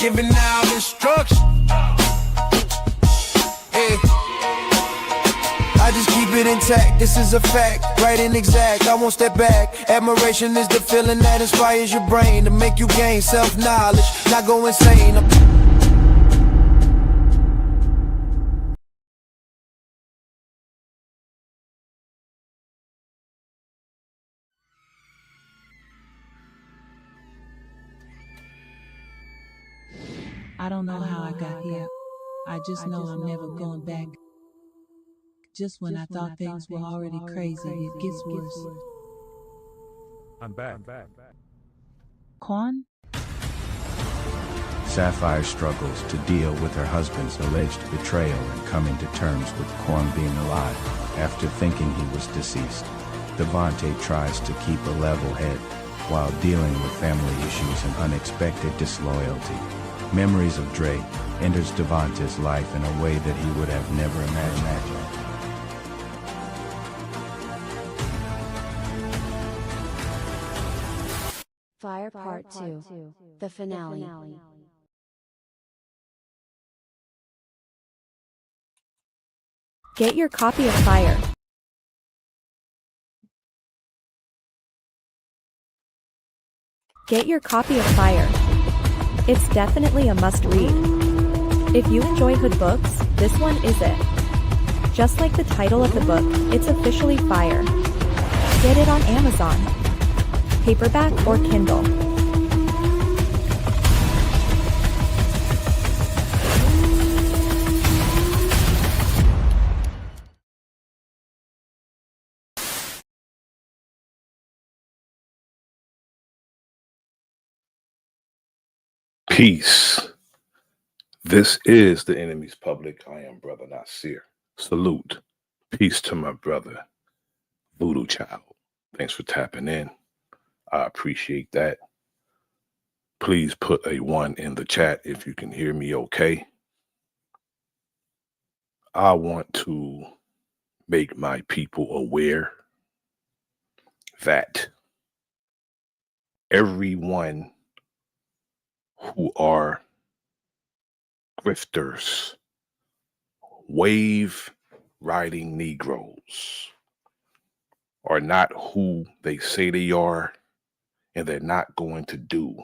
giving out instructions. Yeah. I just keep it intact, this is a fact, right and exact, I won't step back. Admiration is the feeling that inspires your brain to make you gain self-knowledge, not go insane. I don't know how I got here. I just know I'm never going back. Just when I thought things were already crazy, it gets worse. I'm back. Quan? Sapphire struggles to deal with her husband's alleged betrayal and coming to terms with Quan being alive after thinking he was deceased. Devante tries to keep a level head while dealing with family issues and unexpected disloyalty. Memories of Dre enters Devante's life in a way that he would have never imagined. Fire Part 2. The finale. Get your copy of Fire. Get your copy of Fire. It's definitely a must-read. If you enjoy hood books, this one is it. Just like the title of the book, it's officially Fire. Get it on Amazon, paperback or Kindle. Peace. This is the enemy's public. I am Bro.Nasir. Salute. Peace to my brother, Voodoo Child. Thanks for tapping in. I appreciate that. Please put a 1 in the chat if you can hear me okay. I want to make my people aware that everyone who are grifters, wave riding Negroes, are not who they say they are, and they're not going to do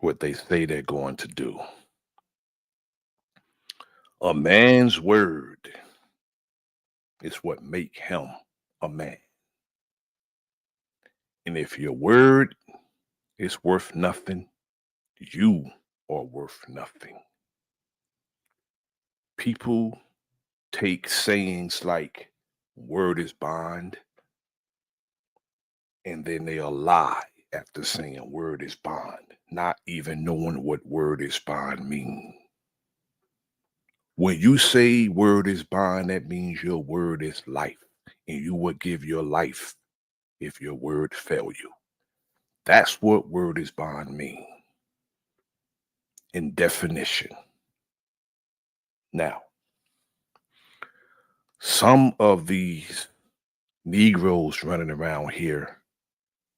what they say they're going to do. A man's word is what make him a man. And if your word is worth nothing, you are worth nothing. People take sayings like word is bond, and then they'll lie after saying word is bond, not even knowing what word is bond means. When you say word is bond, that means your word is life, and you would give your life if your word failed you. That's what word is bond mean in definition. Now, some of these Negroes running around here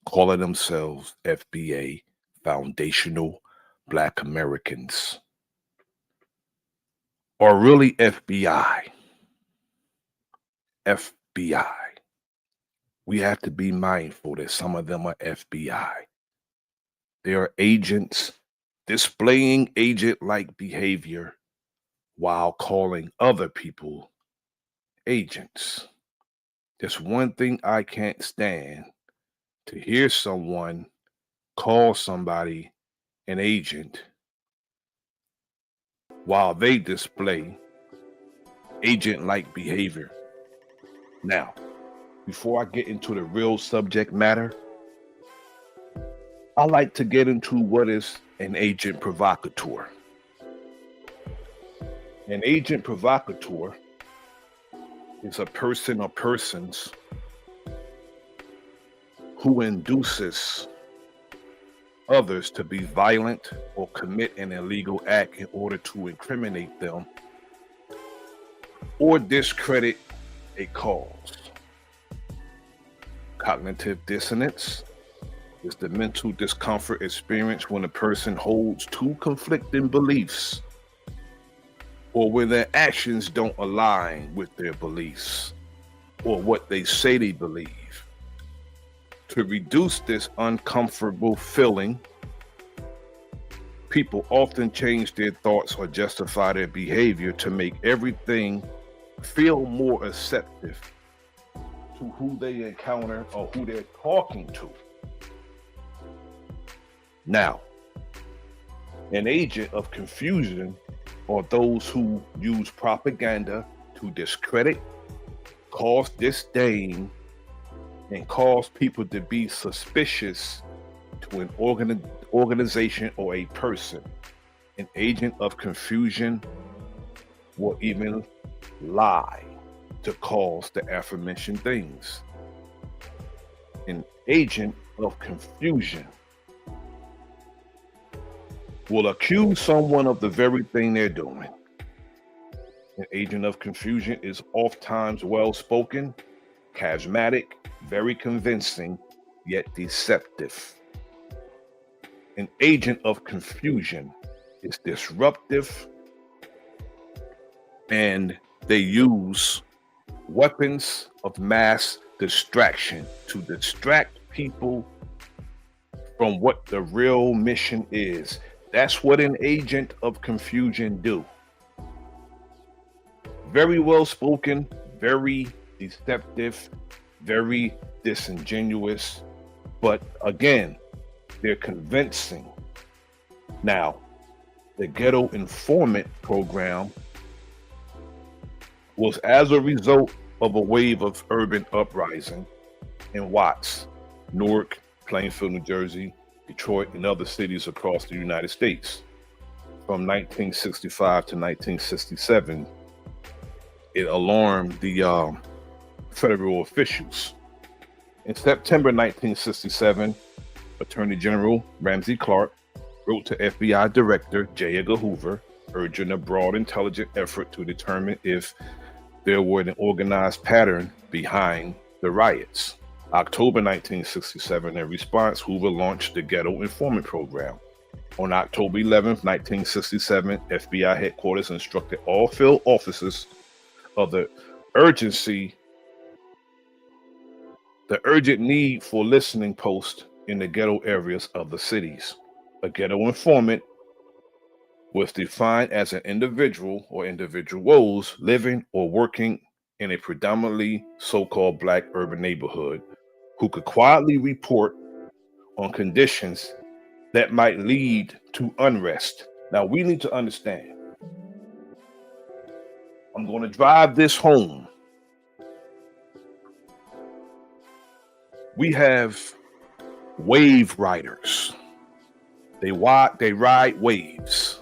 calling themselves FBA, Foundational Black Americans, are really FBI. FBI. We have to be mindful that some of them are FBI. They are agents displaying agent-like behavior while calling other people agents. There's one thing I can't stand: to hear someone call somebody an agent while they display agent-like behavior. Now, before I get into the real subject matter, I like to get into what is an agent provocateur. An agent provocateur is a person or persons who induces others to be violent or commit an illegal act in order to incriminate them or discredit a cause. Cognitive dissonance is the mental discomfort experienced when a person holds two conflicting beliefs or when their actions don't align with their beliefs or what they say they believe. To reduce this uncomfortable feeling, people often change their thoughts or justify their behavior to make everything feel more acceptive to who they encounter or who they're talking to. Now, an agent of confusion are those who use propaganda to discredit, cause disdain, and cause people to be suspicious to an organization or a person. An agent of confusion will even lie to cause the aforementioned things. An agent of confusion will accuse someone of the very thing they're doing. An agent of confusion is oftentimes well-spoken, charismatic, very convincing, yet deceptive. An agent of confusion is disruptive, and they use weapons of mass distraction to distract people from what the real mission is. That's what an agent of confusion do. Very well spoken, very deceptive, very disingenuous, but again, they're convincing. Now, the Ghetto Informant Program was as a result of a wave of urban uprising in Watts, Newark, Plainfield, New Jersey, Detroit, and other cities across the United States. From 1965 to 1967, it alarmed the federal officials. In September 1967, Attorney General Ramsey Clark wrote to FBI Director J. Edgar Hoover, urging a broad intelligent effort to determine if there were an organized pattern behind the riots. October 1967, in response, Hoover launched the Ghetto Informant Program. On October 11, 1967, FBI headquarters instructed all field officers of the urgent need for listening posts in the ghetto areas of the cities. A ghetto informant was defined as an individual or individuals living or working in a predominantly so-called Black urban neighborhood who could quietly report on conditions that might lead to unrest. Now, we need to understand. I'm going to drive this home. We have wave riders. They ride waves.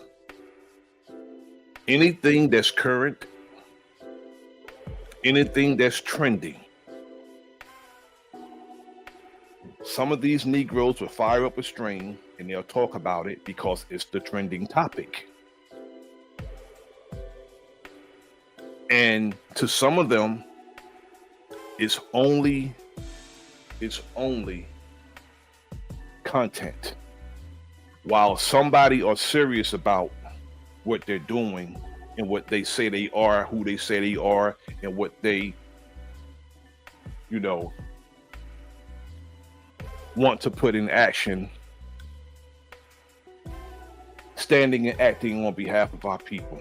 Anything that's current, anything that's trending. Some of these Negroes will fire up a string and they'll talk about it because it's the trending topic. And to some of them, it's only content. While somebody are serious about what they're doing and what they say they are, who they say they are, and what they, want to put in action, standing and acting on behalf of our people.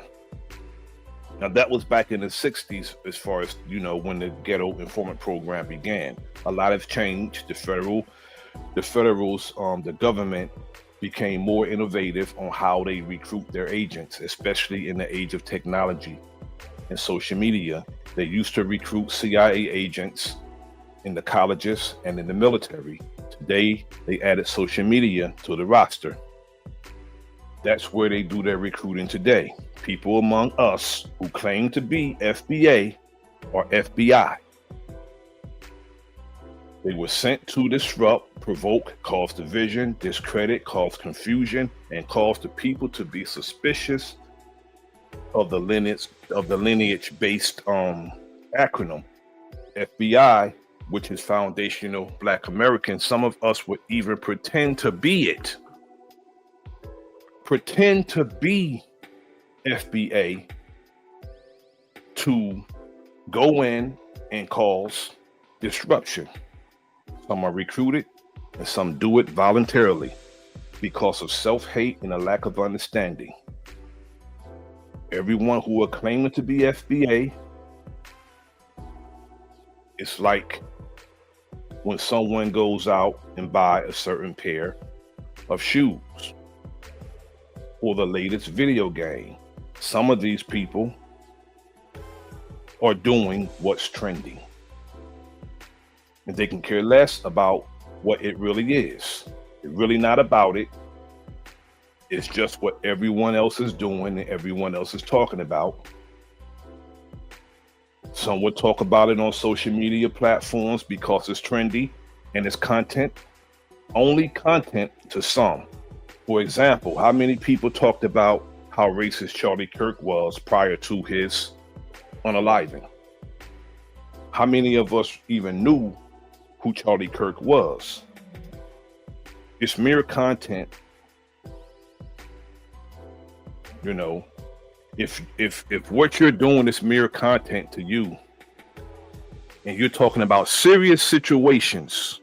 Now, that was back in the 60s, as far as, when the Ghetto Informant Program began. A lot has changed. The government became more innovative on how they recruit their agents, especially in the age of technology and social media. They used to recruit CIA agents in the colleges and in the military. Today, they added social media to the roster. That's where they do their recruiting today. People among us who claim to be FBA or FBI. They were sent to disrupt, provoke, cause division, discredit, cause confusion, and cause the people to be suspicious of the lineage-based acronym. FBI which is foundational Black American. Some of us would even pretend to be it. Pretend to be FBA to go in and cause disruption. Some are recruited and some do it voluntarily because of self-hate and a lack of understanding. Everyone who are claiming to be FBA, it's like when someone goes out and buy a certain pair of shoes or the latest video game. Some of these people are doing what's trending, and they can care less about what it really is. It's really not about it. It's just what everyone else is doing and everyone else is talking about. Some would talk about it on social media platforms because it's trendy and it's content, only content to some. For example, how many people talked about how racist Charlie Kirk was prior to his unaliving? How many of us even knew who Charlie Kirk was? It's mere content. You know, if what you're doing is mere content to you, and you're talking about serious situations,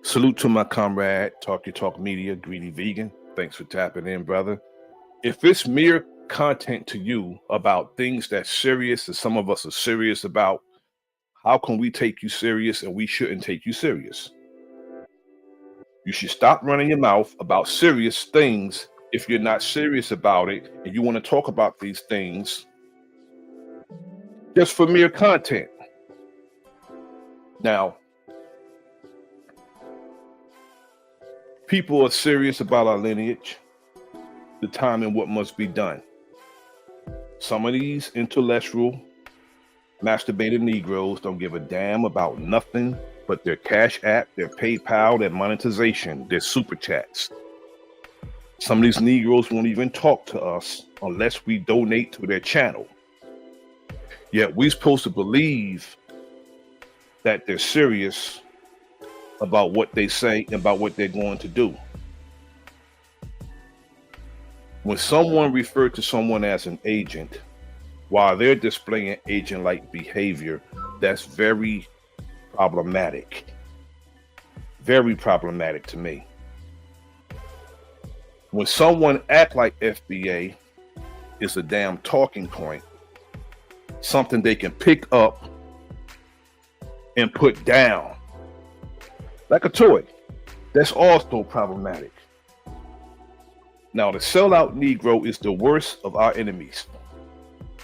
salute to my comrade, Talk Your Talk Media, Greedy Vegan. Thanks for tapping in, brother. If it's mere content to you about things that's serious and some of us are serious about, how can we take you serious and we shouldn't take you serious? You should stop running your mouth about serious things if you're not serious about it and you want to talk about these things just for mere content. Now, people are serious about our lineage, the time and what must be done. Some of these intellectual, masturbated Negroes don't give a damn about nothing but their Cash App, their PayPal, their monetization, their super chats. Some of these Negroes won't even talk to us unless we donate to their channel. Yet we're supposed to believe that they're serious about what they say and about what they're going to do. When someone referred to someone as an agent, while they're displaying agent-like behavior, that's very problematic. Very problematic to me. When someone act like FBA is a damn talking point, something they can pick up and put down like a toy, that's also problematic. Now, the sellout Negro is the worst of our enemies.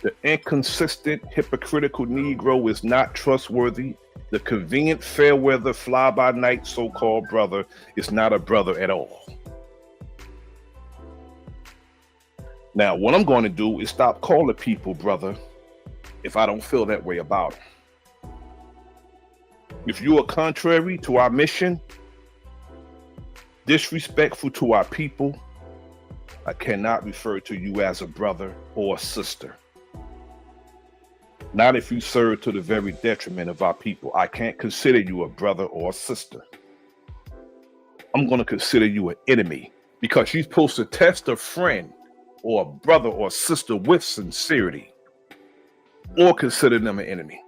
The inconsistent, hypocritical Negro is not trustworthy. The convenient, fair weather, fly-by-night so-called brother is not a brother at all. Now, what I'm going to do is stop calling people brother if I don't feel that way about them. If you are contrary to our mission, disrespectful to our people, I cannot refer to you as a brother or a sister. Not if you serve to the very detriment of our people. I can't consider you a brother or a sister. I'm going to consider you an enemy, because you're supposed to test a friend or a brother or sister with sincerity, or consider them an enemy.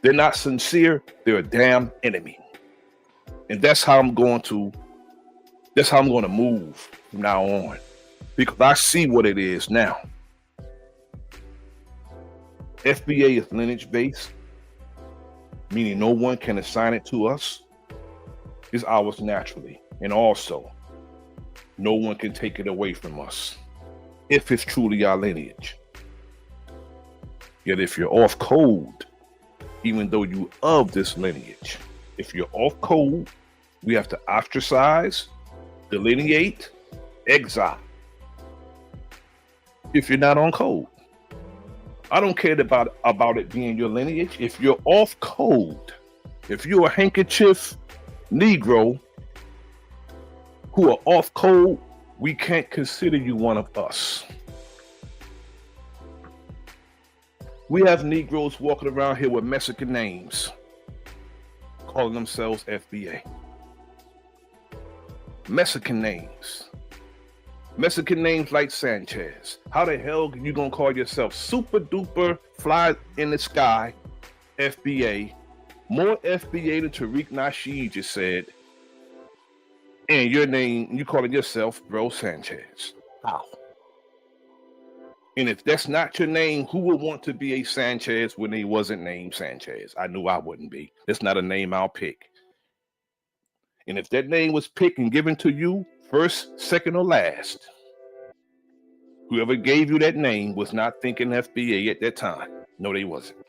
They're not sincere, they're a damn enemy. And that's how I'm going to move from now on, because I see what it is now. FBA is lineage based, meaning no one can assign it to us. It's ours naturally. And also, no one can take it away from us if it's truly our lineage. Yet if you're off code, even though you of this lineage, if you're off code, we have to ostracize, delineate, exile. If you're not on code, I don't care about it being your lineage. If you're off code, if you're a handkerchief Negro who are off code, we can't consider you one of us. We have Negroes walking around here with Mexican names, calling themselves FBA. Mexican names. Mexican names like Sanchez. How the hell are you gonna call yourself super duper fly in the sky FBA? More FBA than Bro.Nasir just said. And your name, you calling yourself Bro Sanchez. How? And if that's not your name, who would want to be a Sanchez when he wasn't named Sanchez? I knew I wouldn't be. That's not a name I'll pick. And if that name was picked and given to you, first, second, or last, whoever gave you that name was not thinking FBA at that time. No, they wasn't.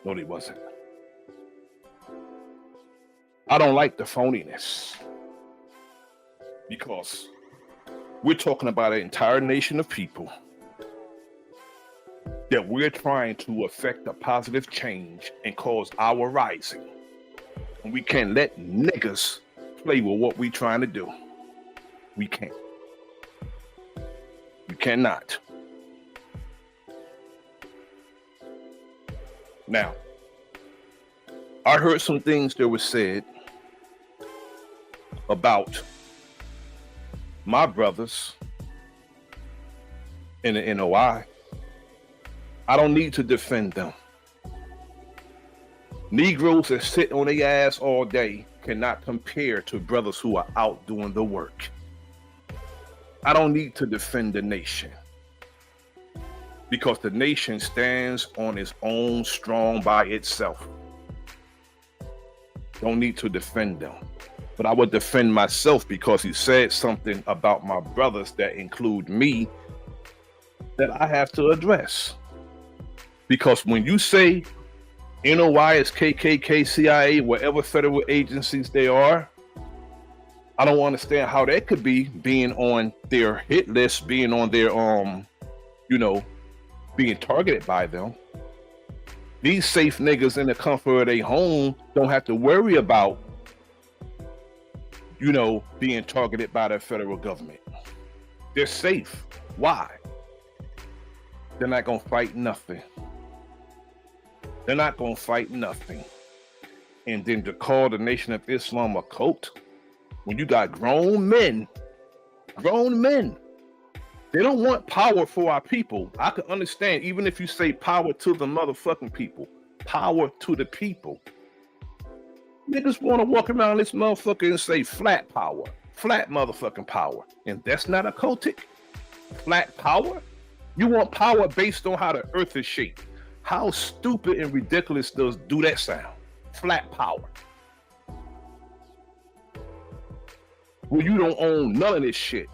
No, they wasn't. I don't like the phoniness because we're talking about an entire nation of people that we're trying to affect a positive change and cause our rising. And we can't let niggas play with what we're trying to do. We can't. We cannot. Now, I heard some things that were said about my brothers in the NOI. I don't need to defend them. Negroes that sit on their ass all day cannot compare to brothers who are out doing the work. I don't need to defend the nation because the nation stands on its own strong by itself. Don't need to defend them. But I would defend myself because he said something about my brothers that include me that I have to address. Because when you say NOI is KKK, CIA, whatever federal agencies they are, I don't understand how that could be being on their hit list, being on their, being targeted by them. These safe niggas in the comfort of their home don't have to worry about, being targeted by the federal government. They're safe. Why? They're not gonna fight nothing. They're not gonna fight nothing. And then to call the Nation of Islam a cult, when you got grown men, they don't want power for our people. I can understand, even if you say power to the motherfucking people, power to the people. Niggas want to walk around this motherfucker and say flat power, flat motherfucking power. And that's not a cultic. Flat power? You want power based on how the earth is shaped. How stupid and ridiculous do that sound? Flat power. Well, you don't own none of this shit.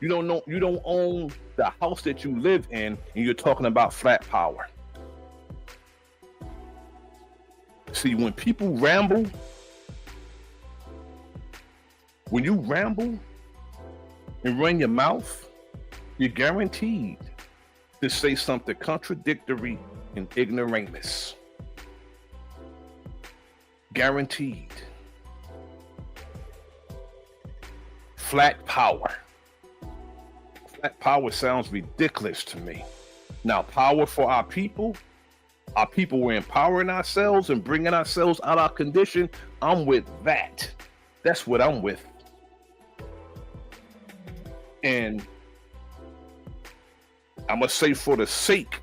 You don't own the house that you live in, and you're talking about flat power. See, when people ramble, when you ramble and run your mouth, you're guaranteed to say something contradictory and ignoramus. Guaranteed. Flat power. Flat power sounds ridiculous to me. Now, power for our people were empowering ourselves and bringing ourselves out of our condition. I'm with that. That's what I'm with. And I must say, for the sake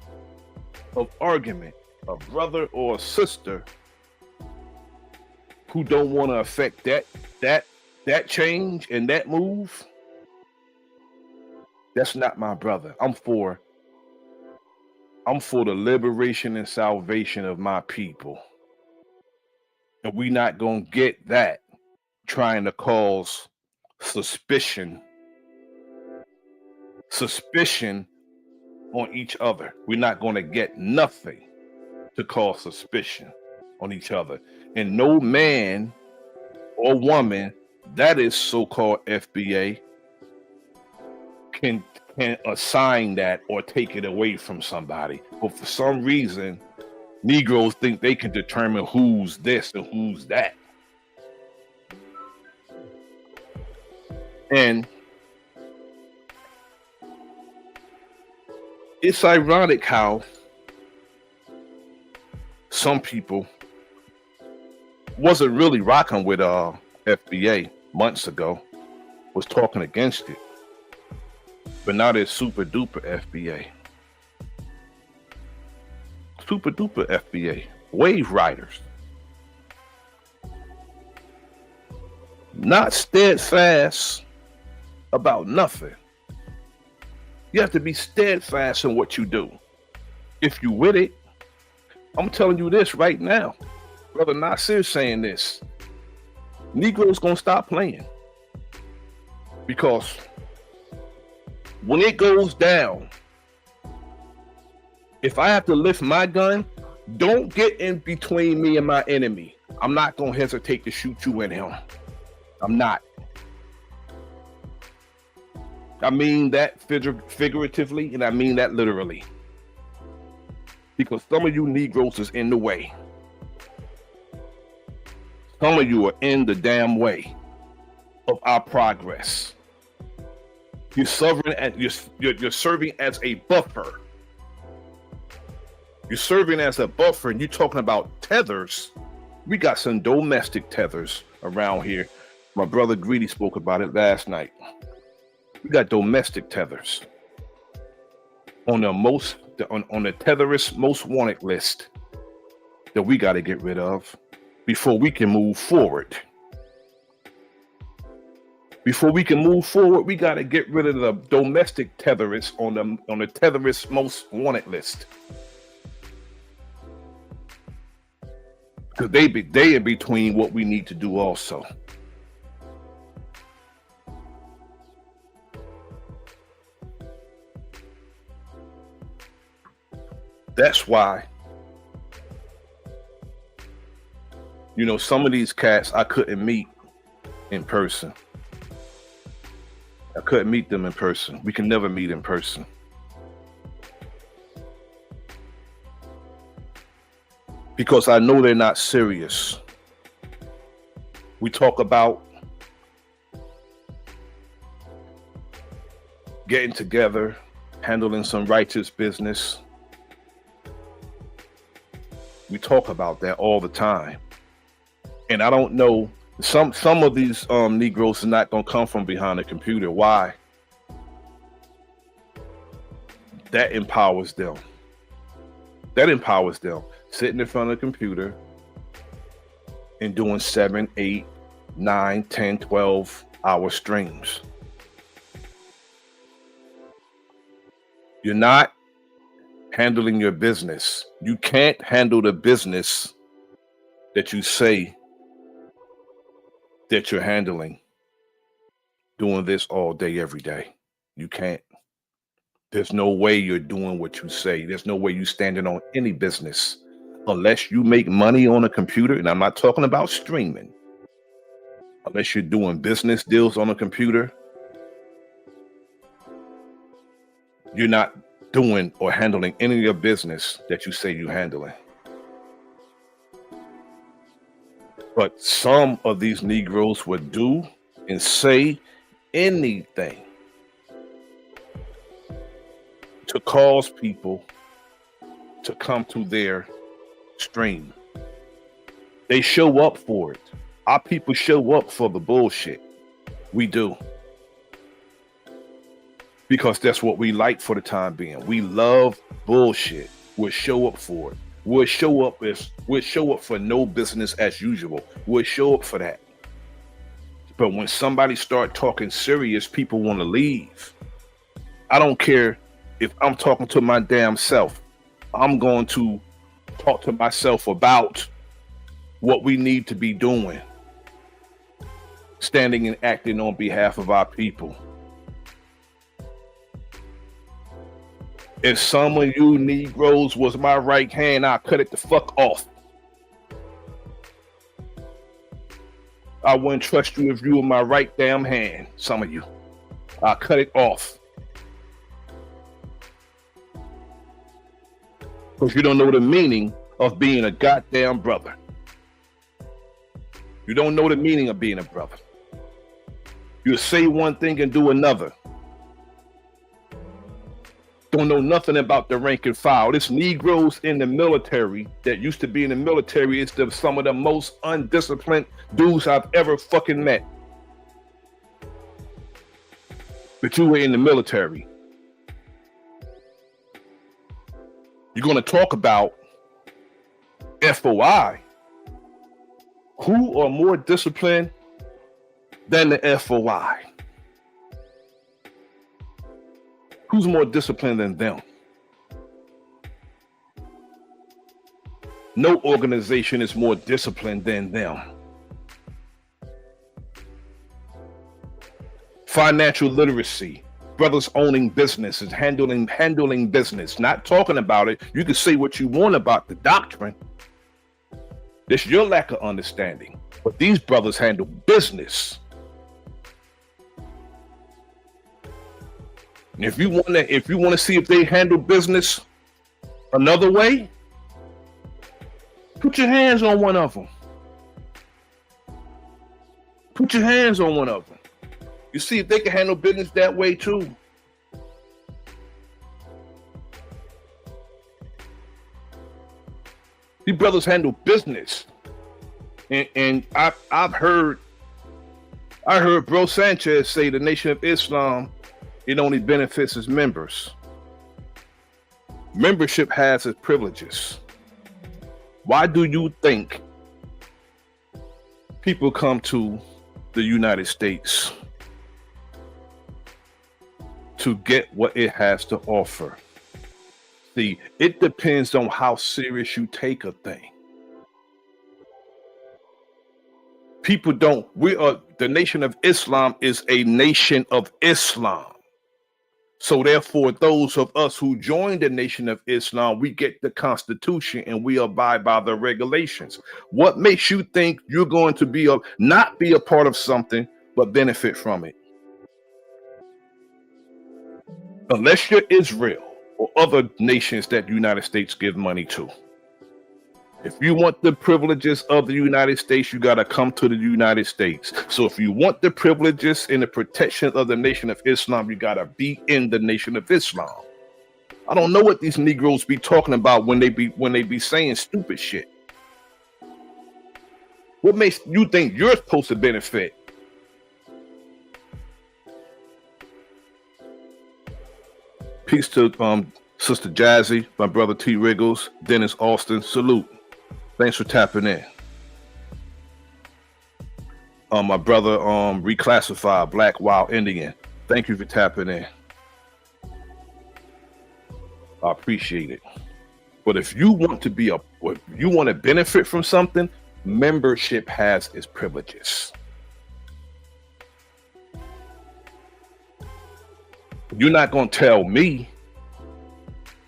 of argument, a brother or a sister who don't want to affect that change and that move, that's not my brother. I'm for the liberation and salvation of my people. And we not gonna get that trying to cause suspicion on each other. We're not gonna get nothing to cause suspicion on each other. And no man or woman that is so-called FBA can assign that or take it away from somebody. But for some reason, Negroes think they can determine who's this and who's that. And It's ironic how some people wasn't really rocking with FBA months ago, was talking against it, but now there's super duper FBA, super duper FBA, wave riders, not steadfast about nothing. You have to be steadfast in what you do. If you with it, I'm telling you this right now. Bro.Nasir saying this. Negroes gonna stop playing. Because when it goes down, if I have to lift my gun, don't get in between me and my enemy. I'm not gonna hesitate to shoot you and him. I'm not. I mean that figuratively, and I mean that literally. Because some of you Negroes is in the way. Some of you are in the damn way of our progress. You're serving as a buffer. You're serving as a buffer, and you're talking about tethers. We got some domestic tethers around here. My brother Greedy spoke about it last night. We got domestic tethers on the on the tetherist most wanted list that we got to get rid of before we can move forward. Before we can move forward, we got to get rid of the domestic tetherists on the tetherist most wanted list. Because they in between what we need to do also. That's why, you know, some of these cats I couldn't meet in person. I couldn't meet them in person. We can never meet in person. Because I know they're not serious. We talk about getting together, handling some righteous business. We talk about that all the time. And I don't know, some of these Negroes are not gonna come from behind a computer. Why? That empowers them. That empowers them. Sitting in front of a computer and doing 7, 8, 9, 10, 12 hour streams. You're not handling your business. You can't handle the business that you say that you're handling doing this all day, every day. You can't. There's no way you're doing what you say. There's no way you're standing on any business unless you make money on a computer. And I'm not talking about streaming. Unless you're doing business deals on a computer, you're not doing or handling any of your business that you say you're handling. But some of these Negroes would do and say anything to cause people to come to their stream. They show up for it. Our people show up for the bullshit. We do. Because that's what we like for the time being. We love bullshit. We'll show up for it. We'll show up for no business as usual. We'll show up for that. But when somebody start talking serious, people want to leave. I don't care if I'm talking to my damn self. I'm going to talk to myself about what we need to be doing. Standing and acting on behalf of our people. If some of you Negroes was my right hand, I'll cut it the fuck off. I wouldn't trust you if you were my right damn hand, some of you. I'll cut it off. Because you don't know the meaning of being a goddamn brother. You don't know the meaning of being a brother. You say one thing and do another. don't know nothing about the rank and file. This Negroes in the military that used to be in the military is some of the most undisciplined dudes I've ever fucking met. But you were in the military. You're going to talk about FOI. Who are more disciplined than the FOI? Who's more disciplined than them? No organization is more disciplined than them. Financial literacy, brothers owning businesses, handling business, not talking about it. You can say what you want about the doctrine. It's your lack of understanding. But these brothers handle business. And if you want to see if they handle business another way, put your hands on one of them. Put your hands on one of them. You see if they can handle business that way too. These brothers handle business. And I heard Bro Sanchez say the Nation of Islam, it only benefits its members. Membership has its privileges. Why do you think people come to the United States? To get what it has to offer. See, it depends on how serious you take a thing. People don't, the Nation of Islam is a nation of Islam. So therefore, those of us who join the Nation of Islam, we get the Constitution and we abide by the regulations. What makes you think you're going to not be a part of something, but benefit from it? Unless you're Israel or other nations that the United States give money to. If you want the privileges of the United States, you got to come to the United States. So if you want the privileges and the protection of the Nation of Islam, you got to be in the Nation of Islam. I don't know what these Negroes be talking about when they be saying stupid shit. What makes you think you're supposed to benefit? Peace to Sister Jazzy, my brother T. Riggles, Dennis Austin, salute. Thanks for tapping in. My brother Reclassified, Black Wild Indian, thank you for tapping in. I appreciate it. But if you want to benefit from something, membership has its privileges. You're not going to tell me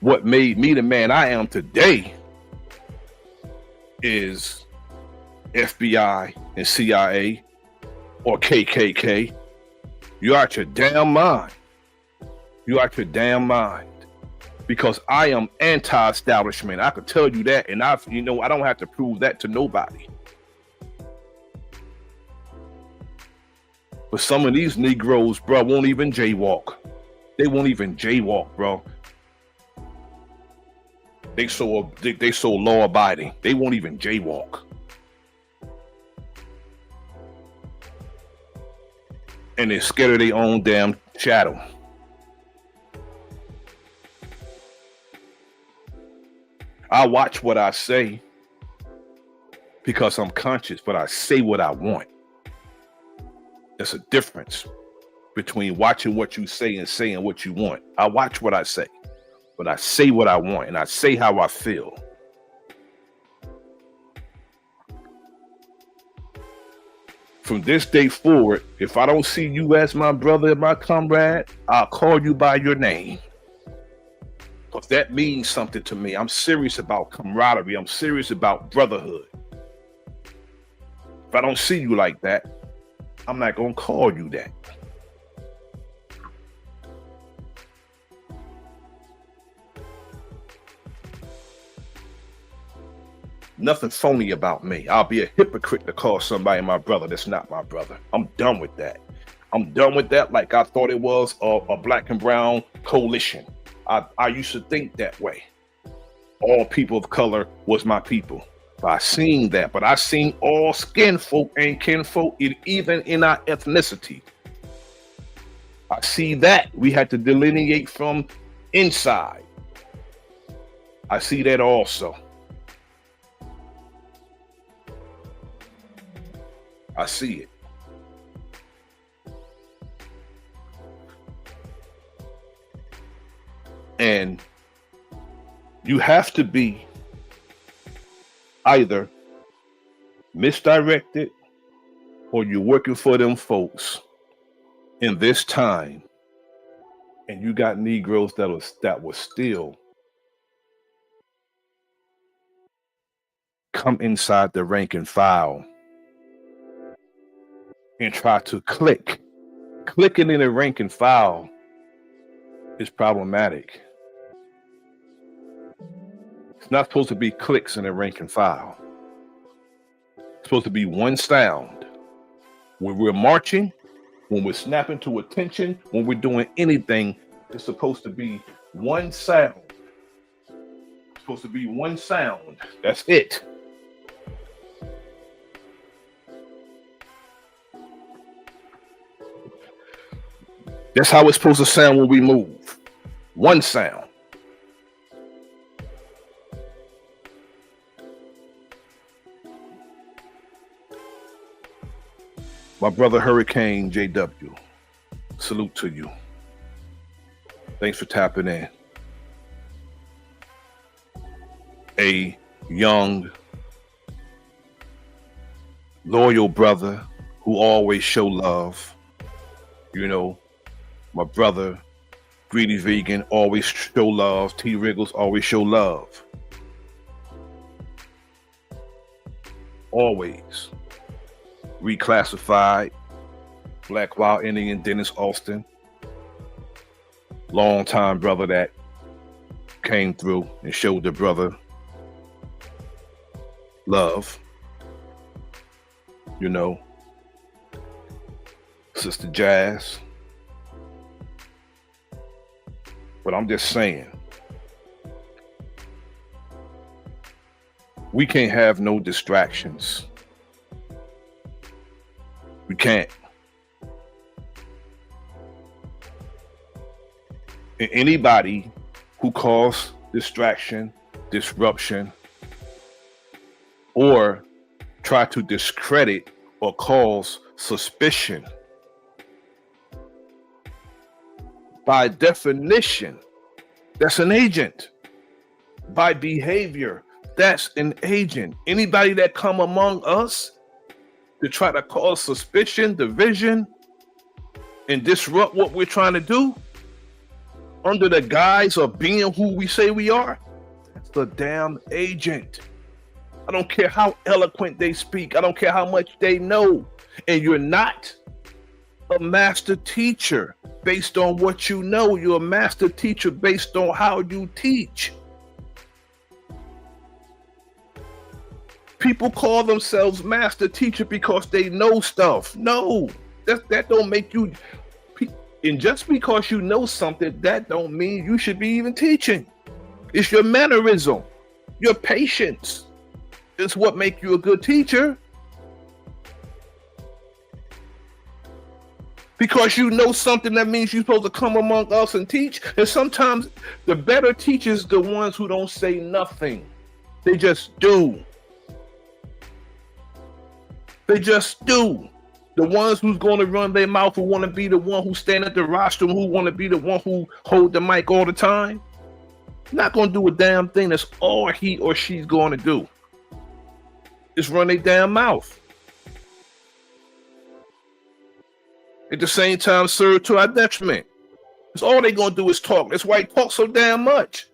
what made me the man I am today is FBI and CIA or KKK. You're out your damn mind. You're out your damn mind. Because I am anti-establishment. I could tell you that, and I don't have to prove that to nobody. But some of these Negroes, bro, won't even jaywalk. They won't even jaywalk, bro. They so law abiding. They won't even jaywalk. And they're scared of their own damn shadow. I watch what I say because I'm conscious, but I say what I want. There's a difference between watching what you say and saying what you want. I watch what I say, but I say what I want and I say how I feel. From this day forward, if I don't see you as my brother and my comrade, I'll call you by your name. Because that means something to me. I'm serious about camaraderie. I'm serious about brotherhood. If I don't see you like that, I'm not going to call you that. Nothing phony about me. I'll be a hypocrite to call somebody my brother that's not my brother. I'm done with that. I'm done with that like I thought it was a black and brown coalition. I used to think that way. All people of color was my people. I seen that, but I seen all skin folk and kinfolk, even in our ethnicity. I see that we had to delineate from inside. I see that also. I see it. And you have to be either misdirected or you're working for them folks in this time, and you got Negroes that was still come inside the rank and file and try to clicking in the rank and file is problematic. It's not supposed to be clicks in a rank and file. It's supposed to be one sound. When we're marching, when we're snapping to attention, when we're doing anything, it's supposed to be one sound. It's supposed to be one sound. That's it. That's how it's supposed to sound when we move. One sound. My brother Hurricane JW, salute to you. Thanks for tapping in. A young, loyal brother who always show love. You know, my brother, Greedy Vegan, always show love. T. Wriggles always show love. Always. Reclassified, Black Wild Indian Dennis Austin, long time brother that came through and showed the brother love. You know, Sister Jazz. But I'm just saying, we can't have no distractions. We can't. And anybody who cause distraction, disruption, or try to discredit or cause suspicion, by definition, that's an agent. By behavior, that's an agent. Anybody that come among us to try to cause suspicion, division, and disrupt what we're trying to do under the guise of being who we say we are, that's the damn agent. I don't care how eloquent they speak. I don't care how much they know. And you're not a master teacher based on what you know. You're a master teacher based on how you teach. People call themselves master teacher because they know stuff. No, that don't make you. And just because you know something, that don't mean you should be even teaching. It's your mannerism, your patience. It's what makes you a good teacher. Because you know something, that means you're supposed to come among us and teach. And sometimes the better teachers, the ones who don't say nothing. They just do. They just do. The ones who's going to run their mouth, who want to be the one who stand at the rostrum, who want to be the one who hold the mic all the time, not going to do a damn thing. That's all he or she's going to do. Just run their damn mouth. At the same time, serve to our detriment. That's all they're going to do is talk. That's why he talks so damn much.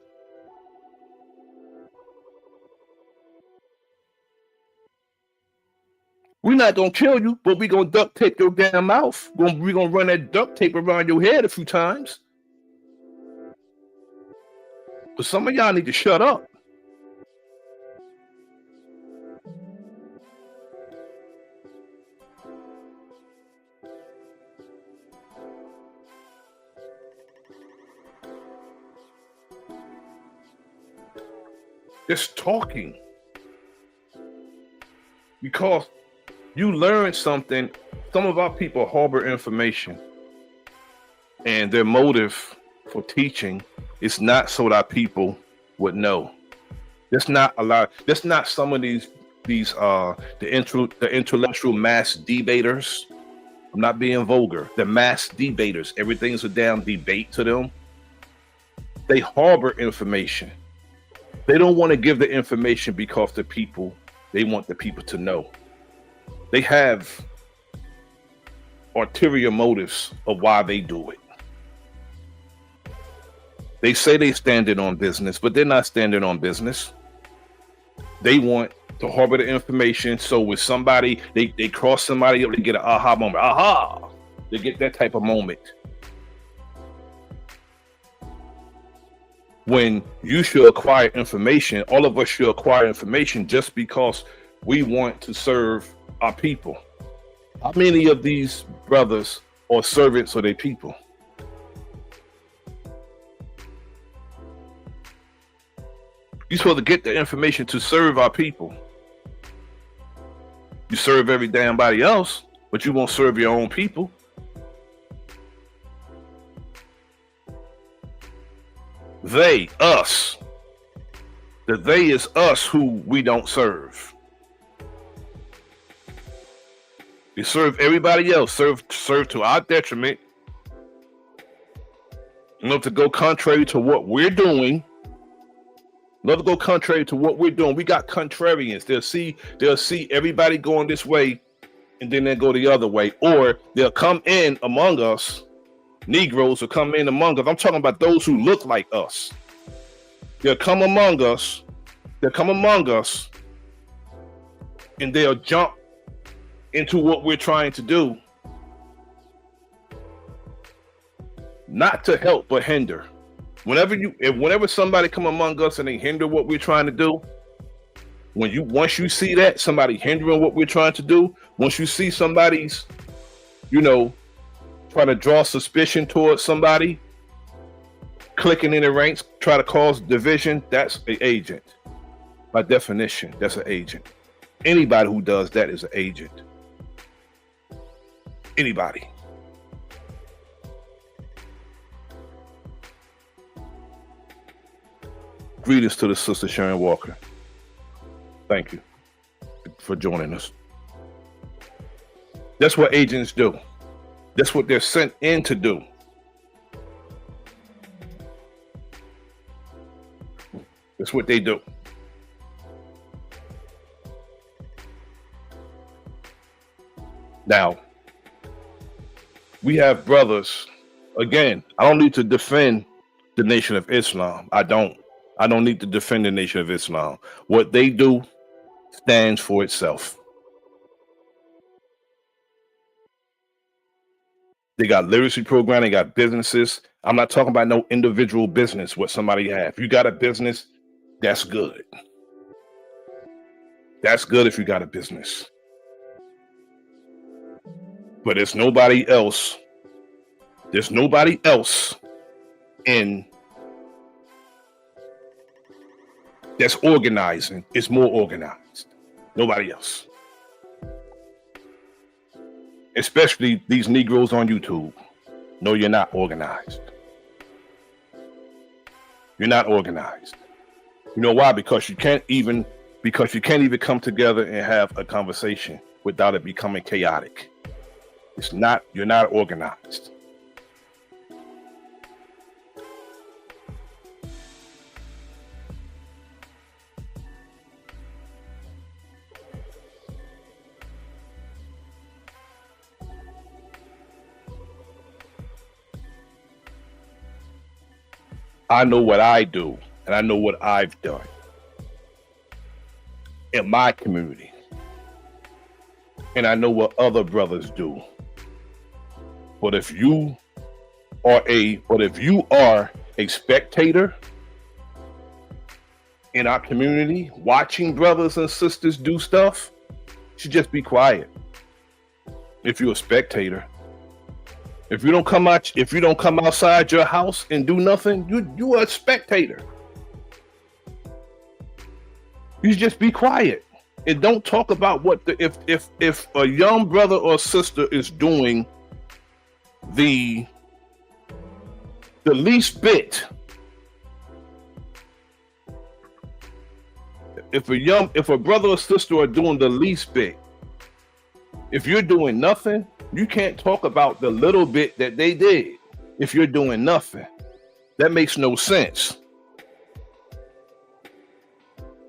We're not going to kill you, but we're going to duct tape your damn mouth. We're going to run that duct tape around your head a few times. But some of y'all need to shut up. Just talking. Because you learn something. Some of our people harbor information, and their motive for teaching is not so that people would know. That's not a lot. That's not some of these the intellectual mass debaters. I'm not being vulgar. The mass debaters. Everything's a damn debate to them. They harbor information. They don't want to give the information because they want the people to know. They have ulterior motives of why they do it. They say they standing on business, but they're not standing on business. They want to harbor the information. So with somebody, they cross somebody up, they get an aha moment. Aha! They get that type of moment. When you should acquire information, all of us should acquire information just because we want to serve our people. How many of these brothers are servants of their people? You're supposed to get the information to serve our people. You serve every damn body else, but you won't serve your own people. They, us. The they is us who we don't serve. We serve everybody else, serve to our detriment. Love to go contrary to what we're doing. Love to go contrary to what we're doing. We got contrarians. They'll see everybody going this way, and then they'll go the other way. Or they'll come in among us. Negroes will come in among us. I'm talking about those who look like us. They'll come among us. And they'll jump into what we're trying to do. Not to help, but hinder. Whenever somebody come among us and they hinder what we're trying to do, once you see that somebody hindering what we're trying to do, once you see somebody's, try to draw suspicion towards somebody, clicking in the ranks, try to cause division, that's an agent. By definition, that's an agent. Anybody who does that is an agent. Anybody. Greetings to the sister Sharon Walker. Thank you for joining us. That's what agents do. That's what they're sent in to do. That's what they do. Now, we have brothers. Again, I don't need to defend the Nation of Islam. I don't need to defend the Nation of Islam. What they do stands for itself. They got literacy program, they got businesses. I'm not talking about no individual business, what somebody have. If you got a business, that's good. That's good if you got a business. But there's nobody else in that's organizing. It's more organized. Nobody else. Especially these Negroes on YouTube. No, you're not organized. You're not organized. You know why? Because you can't even come together and have a conversation without it becoming chaotic. You're not organized. I know what I do, and I know what I've done in my community. And I know what other brothers do. But if you are a spectator in our community, watching brothers and sisters do stuff, you should just be quiet. If you're a spectator. If you don't come outside your house and do nothing, you are a spectator. You just be quiet and don't talk about what the if a young brother or sister is doing the least bit. If a brother or sister are doing the least bit, if you're doing nothing, you can't talk about the little bit that they did. If you're doing nothing, that makes no sense.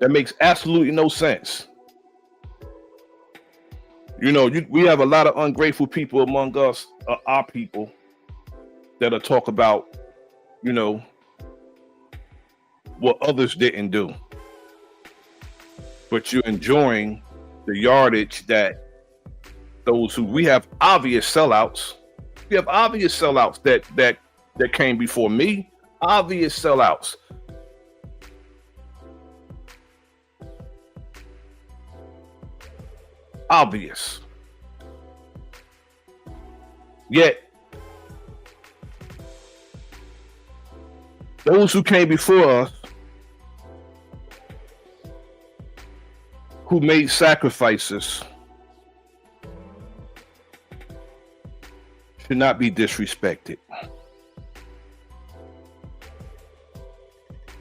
That makes absolutely no sense. You know, we have a lot of ungrateful people among us, our people, that'll talk about, you know, what others didn't do. But you're enjoying the yardage that those who we have obvious sellouts. We have obvious sellouts that came before me. Obvious sellouts. Obvious. Yet those who came before us, who made sacrifices, should not be disrespected.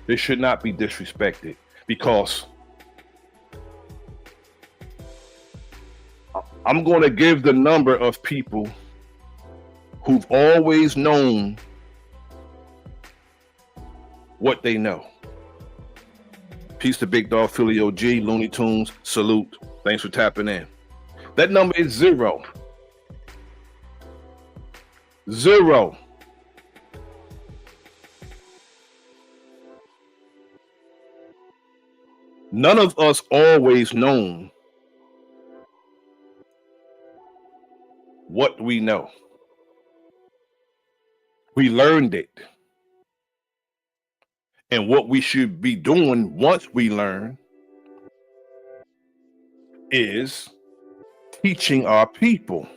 They should not be disrespected because I'm going to give the number of people who've always known what they know. Peace to Big Dog, Philly OG, Looney Tunes, salute. Thanks for tapping in. That number is 0. 0. None of us always known what we know. We learned it. And what we should be doing once we learn is teaching our people.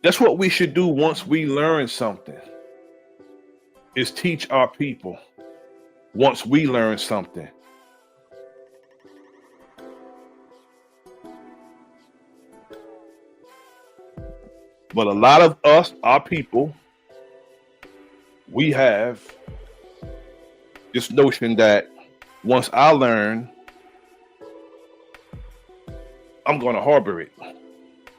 That's what we should do once we learn something, is teach our people once we learn something. But a lot of us, our people, we have this notion that once I learn, I'm going to harbor it.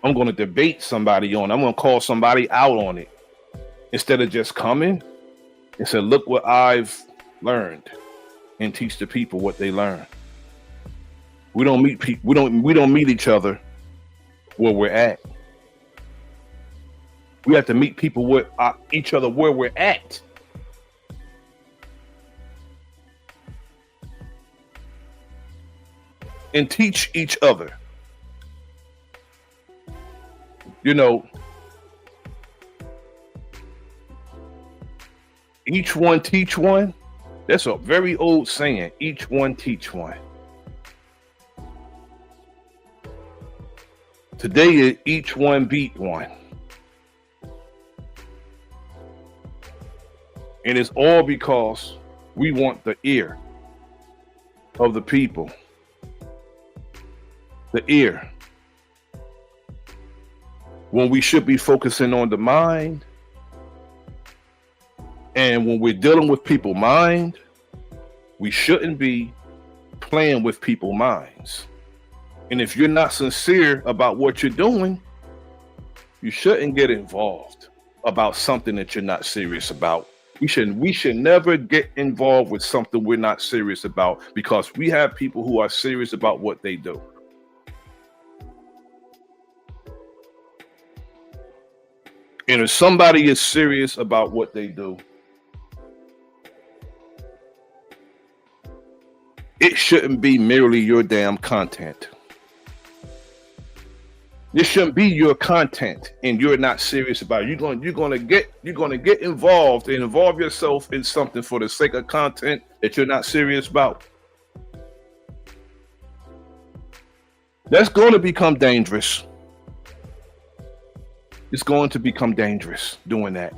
I'm going to debate somebody on it. I'm going to call somebody out on it instead of just coming and say, look what I've learned, and teach the people what they learn. We don't meet people. We don't meet each other where we're at. We have to meet people where each other where we're at. And teach each other. You know, each one teach one. That's a very old saying. Each one teach one. Today, each one beat one. And it's all because we want the ear of the people. The ear. When we should be focusing on the mind. And when we're dealing with people's mind, we shouldn't be playing with people's minds. And if you're not sincere about what you're doing, you shouldn't get involved about something that you're not serious about. We should never get involved with something we're not serious about, because we have people who are serious about what they do. And if somebody is serious about what they do, it shouldn't be merely your damn content. This shouldn't be your content, and you're not serious about it. You're gonna get involved and involve yourself in something for the sake of content that you're not serious about. That's going to become dangerous. It's going to become dangerous doing that.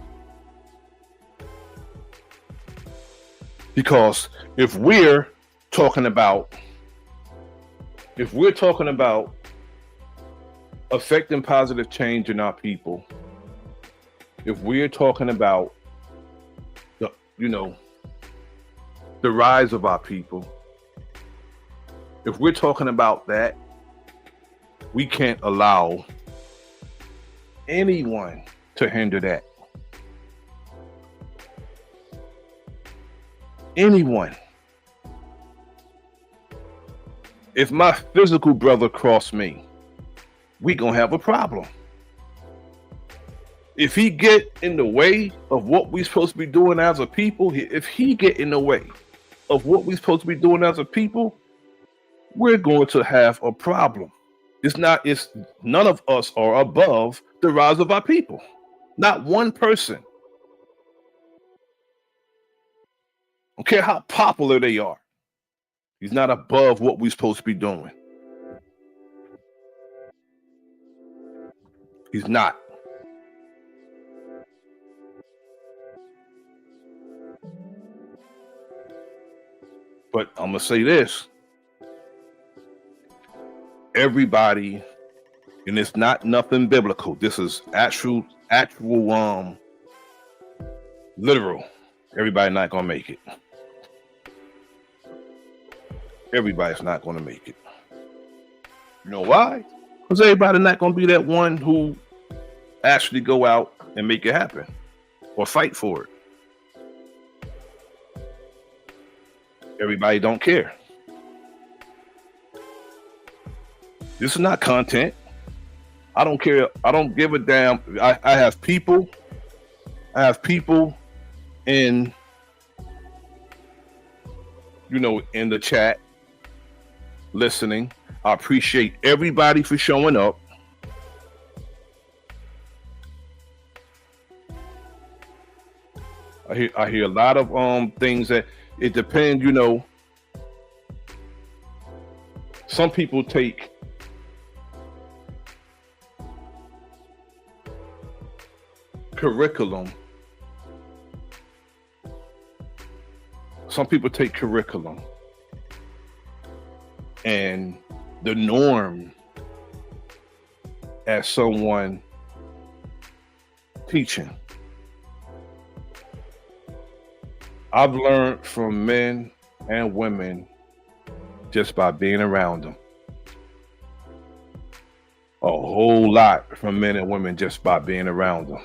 Because if we're talking about, if we're talking about affecting positive change in our people, if we're talking about the, the rise of our people, if we're talking about that, we can't allow anyone to hinder that. Anyone. If my physical brother cross me, we gonna have a problem. If he get in the way of what we supposed to be doing as a people, if he get in the way of what we supposed to be doing as a people, we're going to have a problem. It's none of us are above the rise of our people. Not one person. I don't care how popular they are. He's not above what we're supposed to be doing. He's not. But I'm gonna say this. Everybody, and it's not nothing biblical. This is actual, literal. Everybody not gonna make it. Everybody's not gonna make it. You know why? Because everybody not gonna be that one who actually go out and make it happen or fight for it. Everybody don't care. This is not content. I don't care. I don't give a damn. I have people in, in the chat listening. I appreciate everybody for showing up. I hear a lot of things that it depends, some people take curriculum. Some people take curriculum and the norm as someone teaching. I've learned from men and women just by being around them. A whole lot from men and women just by being around them.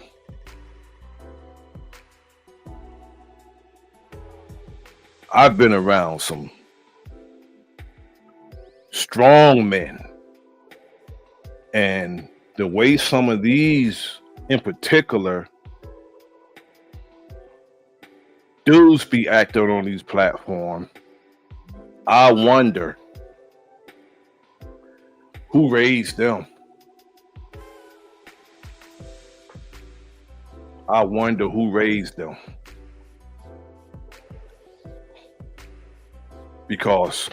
I've been around some strong men, and the way some of these in particular dudes be acting on these platforms, I wonder who raised them. I wonder who raised them. Because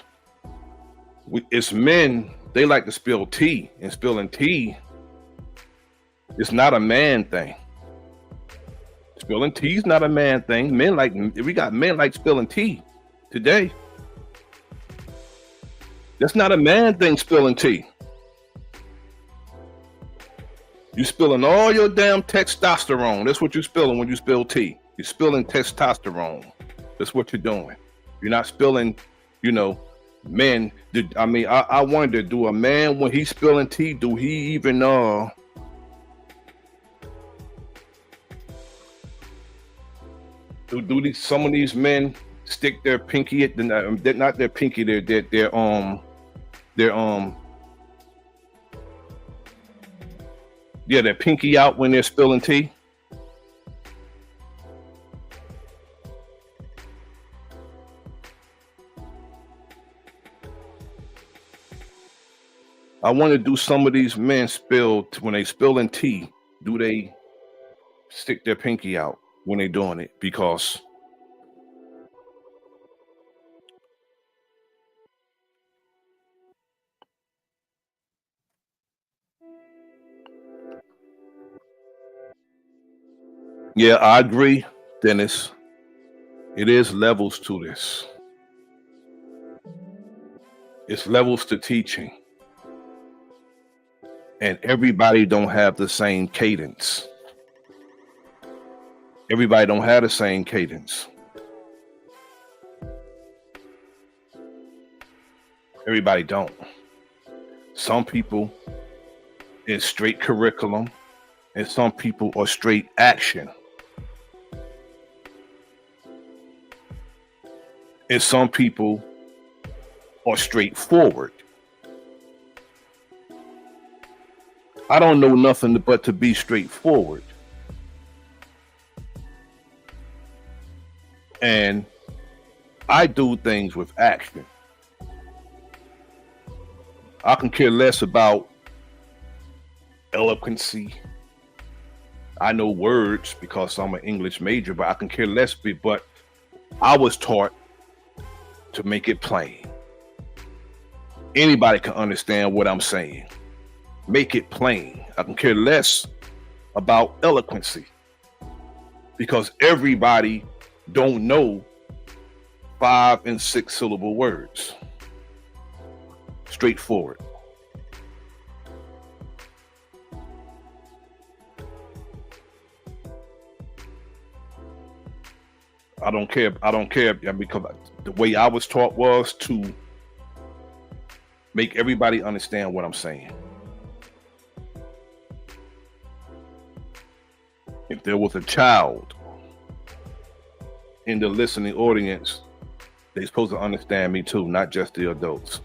it's men, they like to spill tea, and spilling tea is not a man thing. Spilling tea is not a man thing. We got men like spilling tea today. That's not a man thing, spilling tea. You spilling all your damn testosterone. That's what you're spilling when you spill tea. You're spilling testosterone. That's what you're doing. You're not spilling, men. I wonder, do a man, when he's spilling tea, do he even do some of these men stick their pinky at not their pinky, their pinky out when they're spilling tea? I want to do some of these men when they spilling tea, do they stick their pinky out when they're doing it? Because yeah, I agree, Dennis. It is levels to this. It's levels to teaching. And everybody don't have the same cadence. Everybody don't have the same cadence. Everybody don't. Some people is straight curriculum, and some people are straight action. And some people are straightforward. I don't know nothing but to be straightforward. And I do things with action. I can care less about eloquency. I know words because I'm an English major, but I can care less. But I was taught to make it plain. Anybody can understand what I'm saying. Make it plain. I can care less about eloquency because everybody don't know 5 and 6 syllable words. Straightforward. I don't care because the way I was taught was to make everybody understand what I'm saying. If there was a child in the listening audience, they're supposed to understand me too, not just the adults.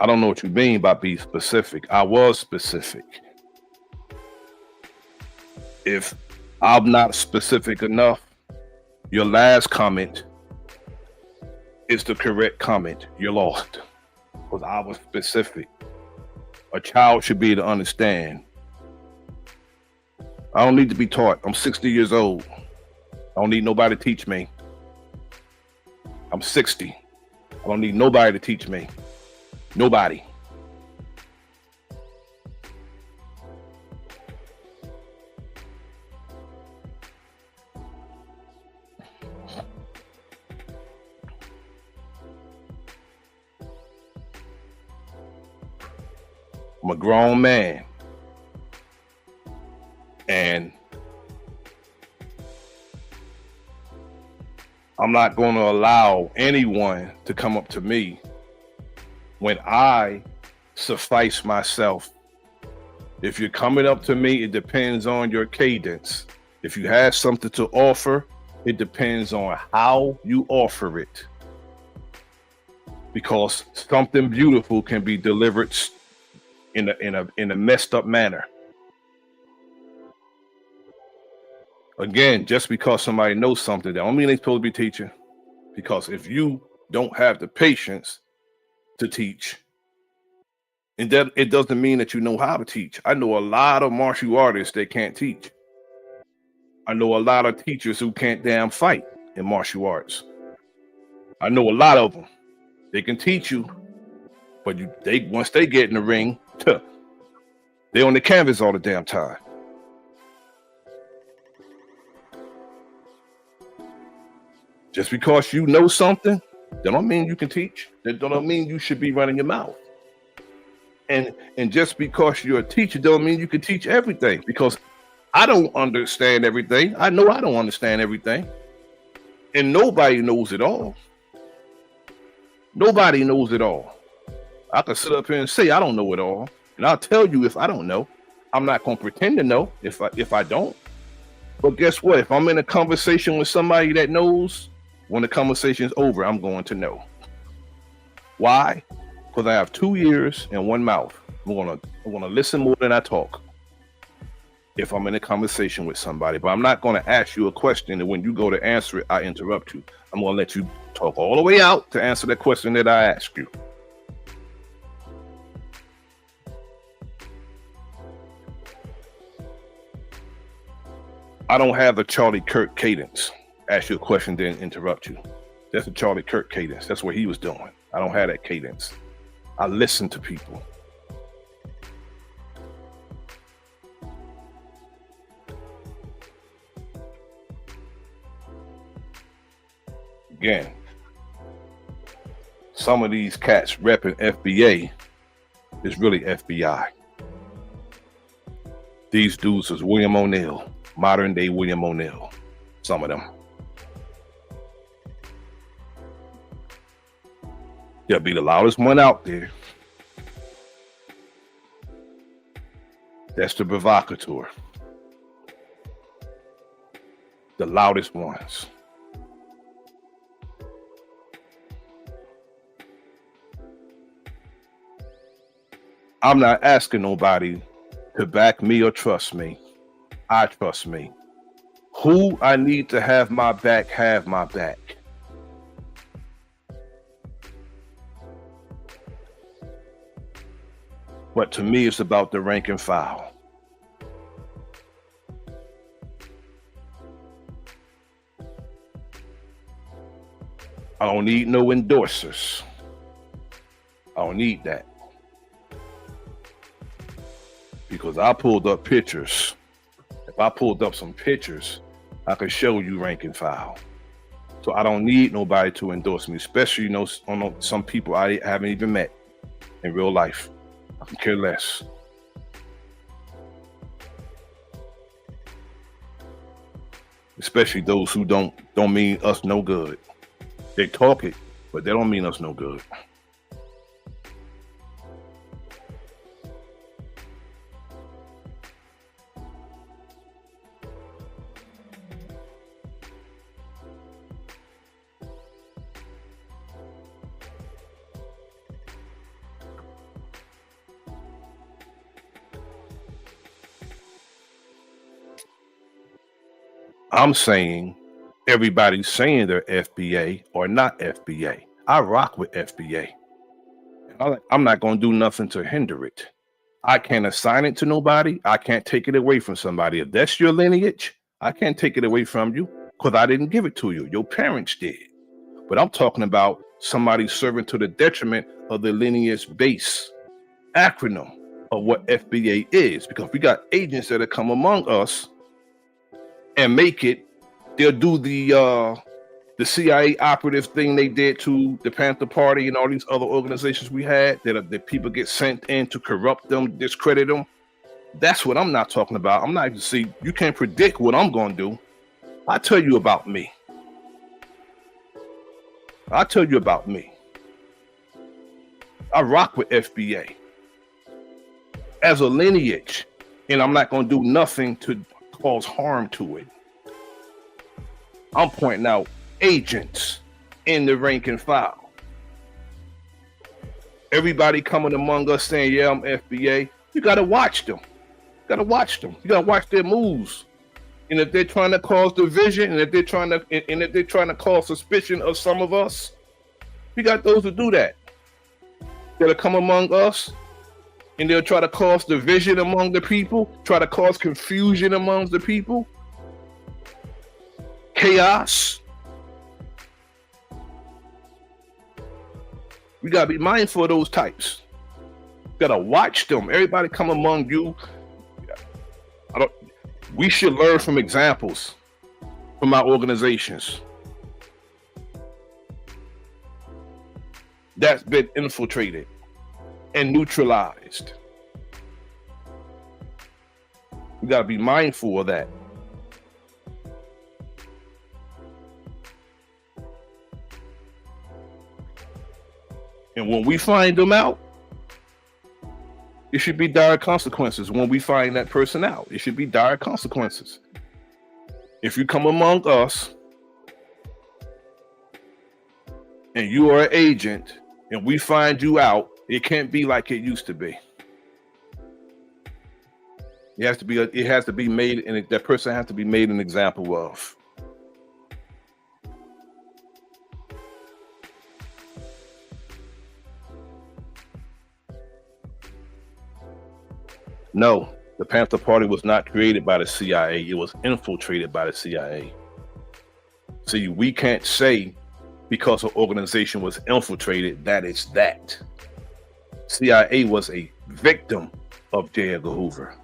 I don't know what you mean by be specific. I was specific. If I'm not specific enough, your last comment is the correct comment. You're lost because I was specific. A child should be able to understand. I don't need to be taught. I'm 60 years old. I don't need nobody to teach me. I'm 60. I don't need nobody to teach me. Nobody. I'm a grown man. And I'm not going to allow anyone to come up to me when I suffice myself. If you're coming up to me, it depends on your cadence. If you have something to offer, it depends on how you offer it. Because something beautiful can be delivered in a messed up manner. Again, just because somebody knows something, that don't mean they're supposed to be teaching. Because if you don't have the patience to teach, and that it doesn't mean that you know how to teach. I know a lot of martial artists that can't teach. I know a lot of teachers who can't damn fight in martial arts. I know a lot of them. They can teach you, but once they get in the ring, they're on the canvas all the damn time. Just because you know something, that don't mean you can teach. That don't mean you should be running your mouth. And just because you're a teacher don't mean you can teach everything, because I don't understand everything. I know I don't understand everything. And nobody knows it all. Nobody knows it all. I can sit up here and say I don't know it all. And I'll tell you if I don't know. I'm not going to pretend to know if I don't. But guess what? If I'm in a conversation with somebody that knows, when the conversation is over, I'm going to know. Why? Because I have 2 ears and 1 mouth. I'm gonna listen more than I talk if I'm in a conversation with somebody. But I'm not going to ask you a question, and when you go to answer it, I interrupt you. I'm going to let you talk all the way out to answer the question that I ask you. I don't have a Charlie Kirk cadence. Ask you a question, then interrupt you. That's a Charlie Kirk cadence. That's what he was doing. I don't have that cadence. I listen to people. Again, some of these cats repping FBA is really FBI. These dudes is William O'Neill, modern day William O'Neill, some of them. They'll be the loudest one out there. That's the provocateur. The loudest ones. I'm not asking nobody to back me or trust me. I trust me. Who I need to have my back, have my back. But to me, it's about the rank and file. I don't need no endorsers. I don't need that. Because I pulled up pictures. If I pulled up some pictures, I could show you rank and file. So I don't need nobody to endorse me, especially, on some people I haven't even met in real life. I can care less. Especially those who don't mean us no good. They talk it, but they don't mean us no good. I'm saying everybody's saying they're FBA or not FBA. I rock with FBA. I'm not going to do nothing to hinder it. I can't assign it to nobody. I can't take it away from somebody. If that's your lineage, I can't take it away from you because I didn't give it to you. Your parents did. But I'm talking about somebody serving to the detriment of the lineage base acronym of what FBA is, because we got agents that have come among us and make it. They'll do the CIA operative thing they did to the Panther Party and all these other organizations we had that people get sent in to corrupt them, discredit them. That's what I'm not talking about. I'm not even see. You can't predict what I'm going to do. I tell you about me. I tell you about me. I rock with FBA as a lineage, and I'm not going to do nothing to cause harm to it. I'm pointing out agents in the rank and file. Everybody coming among us saying, yeah, I'm FBA. You got to watch them. You got to watch them. You got to watch their moves. And if they're trying to cause division, and if they're trying to cause suspicion of some of us, we got those who do that. That'll come among us, and they'll try to cause division among the people, try to cause confusion amongst the people, chaos. We gotta be mindful of those types. Gotta watch them. Everybody come among you. We should learn from examples from our organizations that's been infiltrated and neutralized. We gotta be mindful of that. And when we find them out, it should be dire consequences. When we find that person out, it should be dire consequences. If you come among us and you are an agent and we find you out, it can't be like it used to be. It has to be made, and that person has to be made an example of. No, the Panther Party was not created by the CIA. It was infiltrated by the CIA. See, we can't say because an organization was infiltrated, that is that. CIA was a victim of J. Edgar Hoover.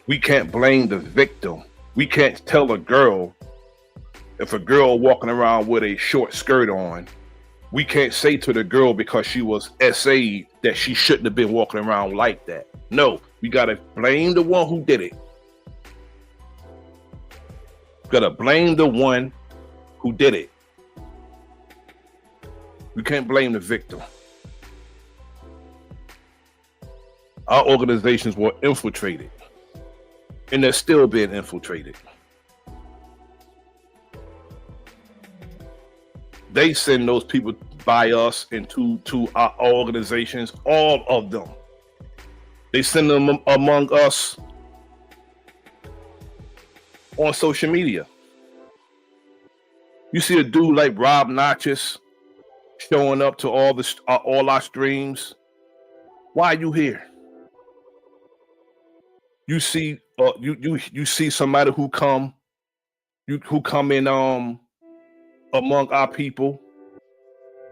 We can't blame the victim. We can't tell a girl, if a girl walking around with a short skirt on, we can't say to the girl because she was SA'd that she shouldn't have been walking around like that. No, we gotta blame the one who did it. Gotta blame the one who did it. We can't blame the victim. Our organizations were infiltrated, and they're still being infiltrated. They send those people by us into our organizations, all of them. They send them among us on social media. You see a dude like Bro.Nasir showing up to all our streams. Why are you here? You see, you see somebody who come in among our people,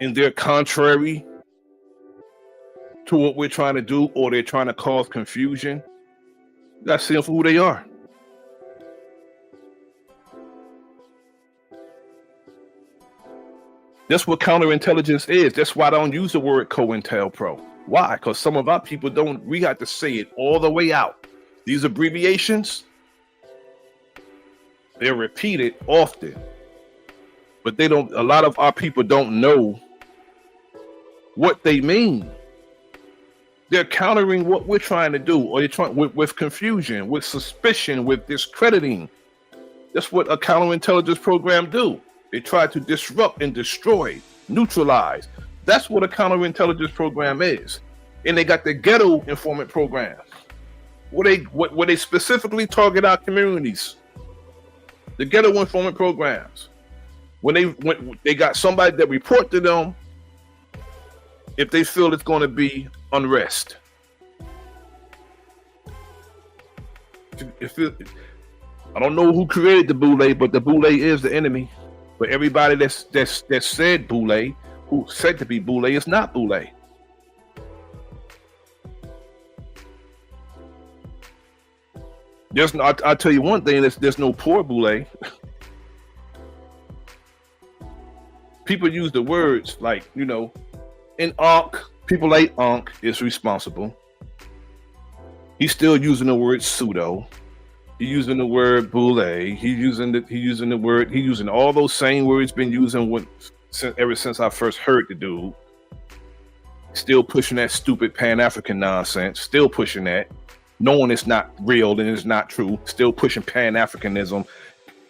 and they're contrary to what we're trying to do, or they're trying to cause confusion. You gotta see them for who they are. That's what counterintelligence is. That's why I don't use the word COINTELPRO. Why? Because some of our people don't, we have to say it all the way out. These abbreviations, they're repeated often, but they don't, a lot of our people don't know what they mean. They're countering what we're trying to do, or they're trying with confusion, with suspicion, with discrediting. That's what a counterintelligence program do. They try to disrupt and destroy, neutralize. That's what a counterintelligence program is. And they got the ghetto informant program, where they specifically target our communities. The ghetto informant programs. When they got somebody that report to them if they feel it's going to be unrest. I don't know who created the boule, but the boule is the enemy. But everybody that said boule, who said to be boule, is not boule. I'll tell you one thing, there's no poor boule. People use the words like, you know, in Ankh, people like Ankh is responsible. He's still using the word pseudo. He's using the word boule. He's using all those same words been using ever since I first heard the dude. Still pushing that stupid Pan-African nonsense. Still pushing that, knowing it's not real and it's not true. Still pushing Pan-Africanism.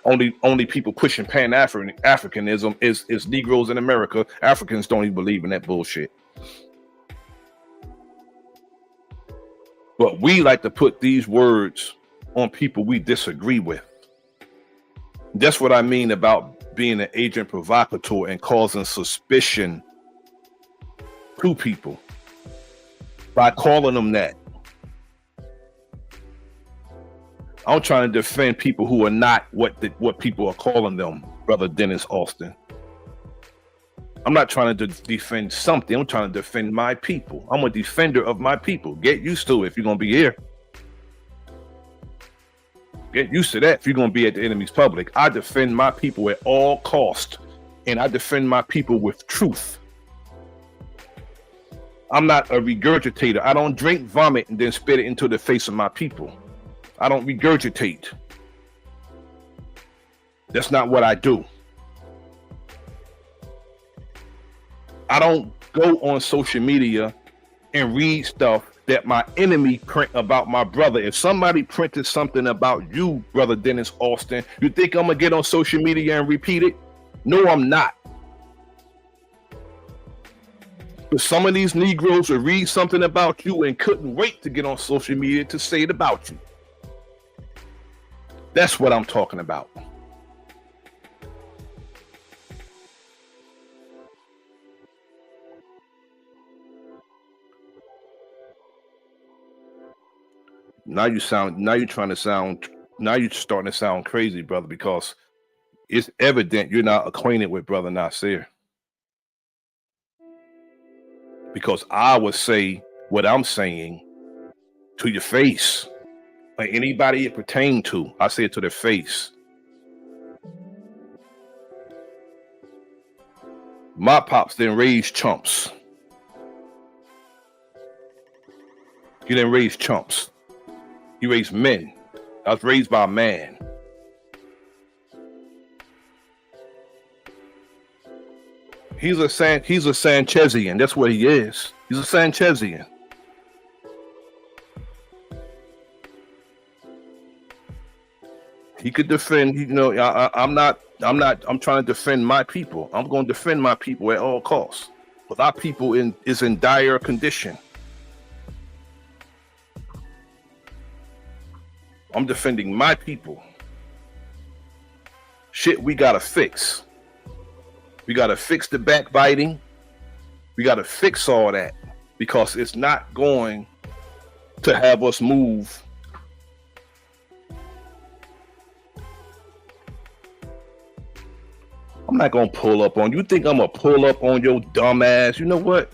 Only people pushing Pan-Africanism is Negroes in America. Africans don't even believe in that bullshit. But we like to put these words on people we disagree with. That's what I mean about being an agent provocateur and causing suspicion to people by calling them that. I'm trying to defend people who are not what people are calling them, Brother Dennis Austin. I'm not trying to defend something. I'm trying to defend my people. I'm a defender of my people. Get used to it if you're going to be here. Get used to that if you're going to be at the enemy's public. I defend my people at all costs, and I defend my people with truth. I'm not a regurgitator. I don't drink vomit and then spit it into the face of my people. I don't regurgitate. That's not what I do. I don't go on social media and read stuff that my enemy print about my brother. If somebody printed something about you, Brother Dennis Austin, you think I'm gonna get on social media and repeat it? No, I'm not. But some of these Negroes will read something about you and couldn't wait to get on social media to say it about you. That's what I'm talking about. Now you're starting to sound crazy, brother, because it's evident you're not acquainted with Brother Nasir. Because I would say what I'm saying to your face. Like anybody it pertained to, I say it to their face. My pops didn't raise chumps. He didn't raise chumps. He raised men. I was raised by a man. He's a Sanchezian. That's what he is. He's a Sanchezian. He could defend. You know, I'm trying to defend my people. I'm going to defend my people at all costs. But our people is in dire condition. I'm defending my people. Shit, we gotta fix. We gotta fix the backbiting. We gotta fix all that because it's not going to have us move. I'm not gonna pull up on you. Think I'm gonna pull up on your dumb ass? You know what?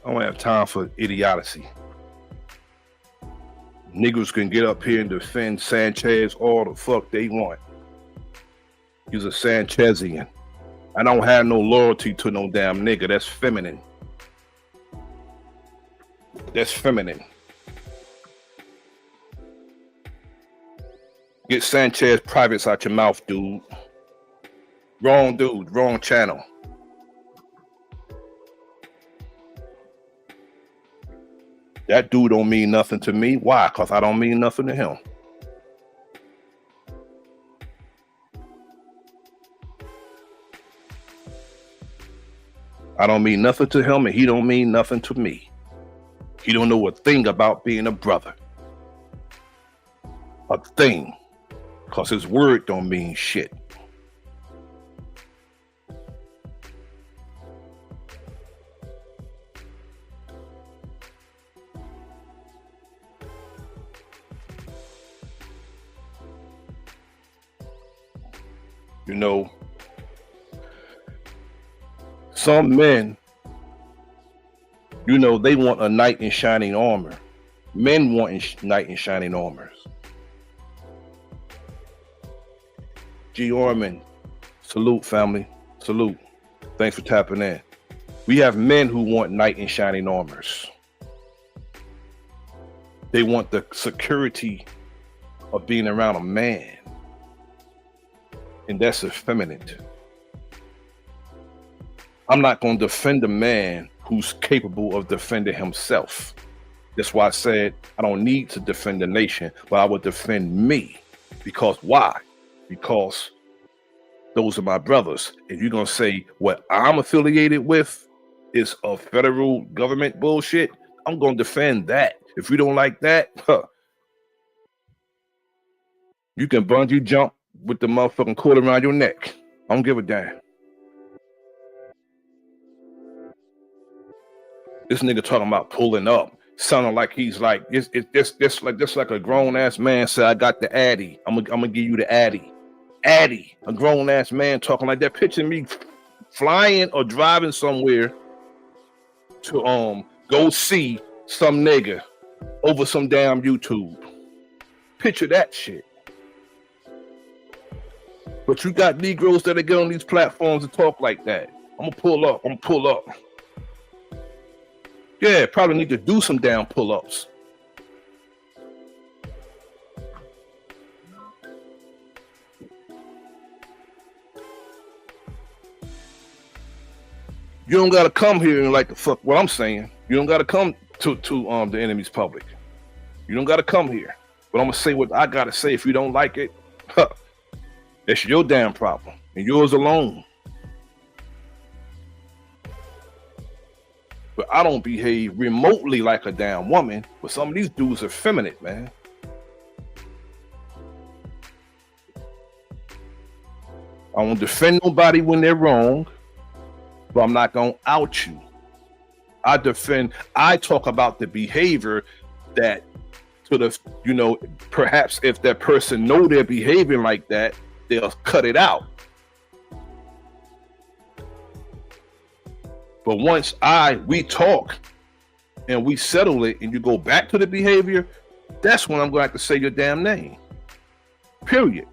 I don't have time for idiocy. Niggas can get up here and defend Sanchez all the fuck they want. He's a Sanchezian. I don't have no loyalty to no damn nigga. That's feminine. That's feminine. Get Sanchez privates out your mouth, dude. Wrong dude, wrong channel. That dude don't mean nothing to me. Why? Because I don't mean nothing to him. I don't mean nothing to him, and he don't mean nothing to me. He don't know a thing about being a brother. A thing. Because his word don't mean shit. You know, some men, you know, they want a knight in shining armor. Men want knight in shining armors. G. Orman, salute, family. Salute. Thanks for tapping in. We have men who want knight in shining armors. They want the security of being around a man. And that's effeminate. I'm not going to defend a man who's capable of defending himself. That's why I said I don't need to defend the nation, but I would defend me. Because why? Because those are my brothers. If you're going to say what I'm affiliated with is a federal government bullshit, I'm going to defend that. If you don't like that, you can bungee jump with the motherfucking cord around your neck. I don't give a damn. This nigga talking about pulling up, sounding like he's like it's like a grown ass man said, I got the Addy. I'm gonna give you the Addy. Addy, a grown ass man talking like that. Picture me flying or driving somewhere to go see some nigga over some damn YouTube. Picture that shit. But you got Negroes that get on these platforms and talk like that. I'm gonna pull up. I'm gonna pull up. Yeah, probably need to do some damn pull-ups. You don't gotta come here and like the fuck what I'm saying. You don't gotta come to the enemy's public. You don't gotta come here. But I'm gonna say what I gotta say. If you don't like it, that's your damn problem and yours alone. but I don't behave remotely like a damn woman. But some of these dudes are effeminate, man. I won't defend nobody when they're wrong, but I'm not gonna out you. I talk about the behavior that sort of, perhaps if that person know they're behaving like that, they'll cut it out. But once we talk and we settle it and you go back to the behavior, that's when I'm going to have to say your damn name. Period.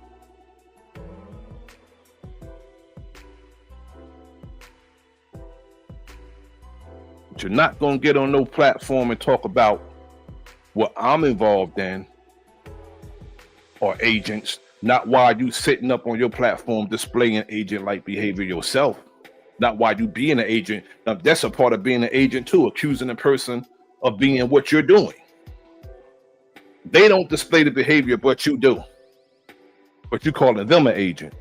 But you're not going to get on no platform and talk about what I'm involved in or agents, not while you sitting up on your platform displaying agent-like behavior yourself. Not why you being an agent. Now, that's a part of being an agent too, accusing a person of being what you're doing. They don't display the behavior, but you do. But you calling them an agent.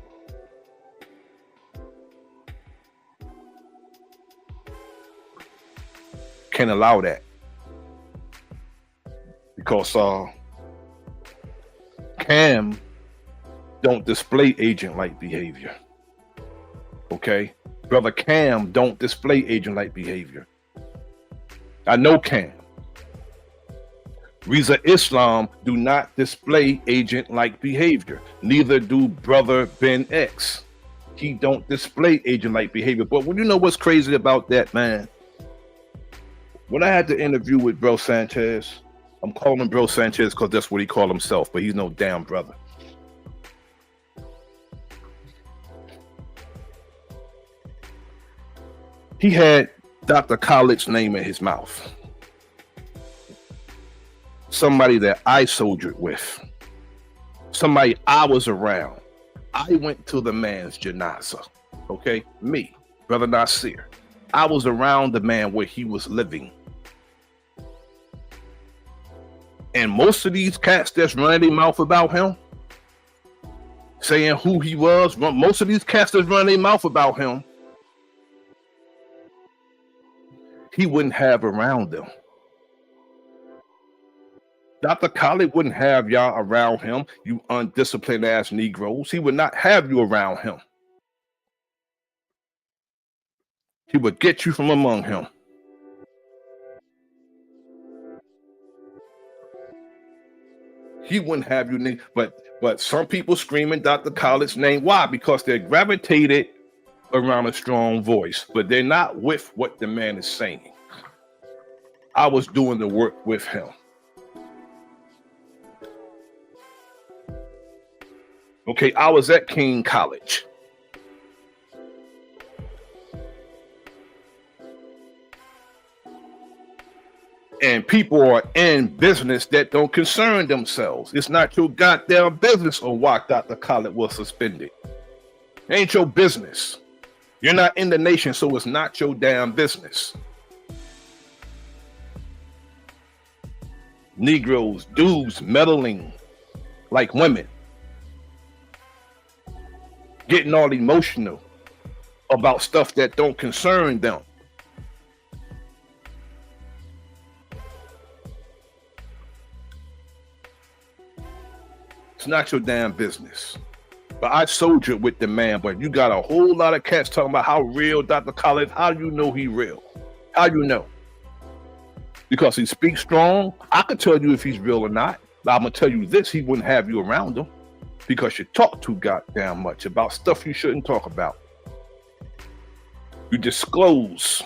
Can't allow that. Because Cam don't display agent-like behavior. Okay? Brother Cam don't display agent-like behavior. I know Cam. Reza Islam do not display agent-like behavior. Neither do Brother Ben X. He don't display agent-like behavior. But when you know what's crazy about that, man? When I had the interview with Bro Sanchez, I'm calling him Bro Sanchez because that's what he called himself, but he's no damn brother. He had Dr. Khaled's name in his mouth. Somebody that I soldiered with. Somebody I was around. I went to the man's janazah. Okay? Me, Bro.Nasir. I was around the man where he was living. And most of these cats that's running their mouth about him, saying who he was, most of these cats that's running their mouth about him, he wouldn't have around them. Dr. Khaled wouldn't have y'all around him, you undisciplined ass Negroes. He would not have you around him. He would get you from among him. He wouldn't have you, but some people screaming Dr. Khaled's name. Why? Because they're gravitated around a strong voice, but they're not with what the man is saying. I was doing the work with him. Okay, I was at King College. And people are in business that don't concern themselves. It's not your goddamn business on why Dr. Khaled was suspended. It ain't your business. You're not in the nation, so it's not your damn business. Negroes, dudes meddling like women. Getting all emotional about stuff that don't concern them. It's not your damn business. But I soldiered with the man, but you got a whole lot of cats talking about how real Dr. Khaled. How do you know he real? How you know? Because he speaks strong. I could tell you if he's real or not. But I'm gonna tell you this: he wouldn't have you around him because you talk too goddamn much about stuff you shouldn't talk about. You disclose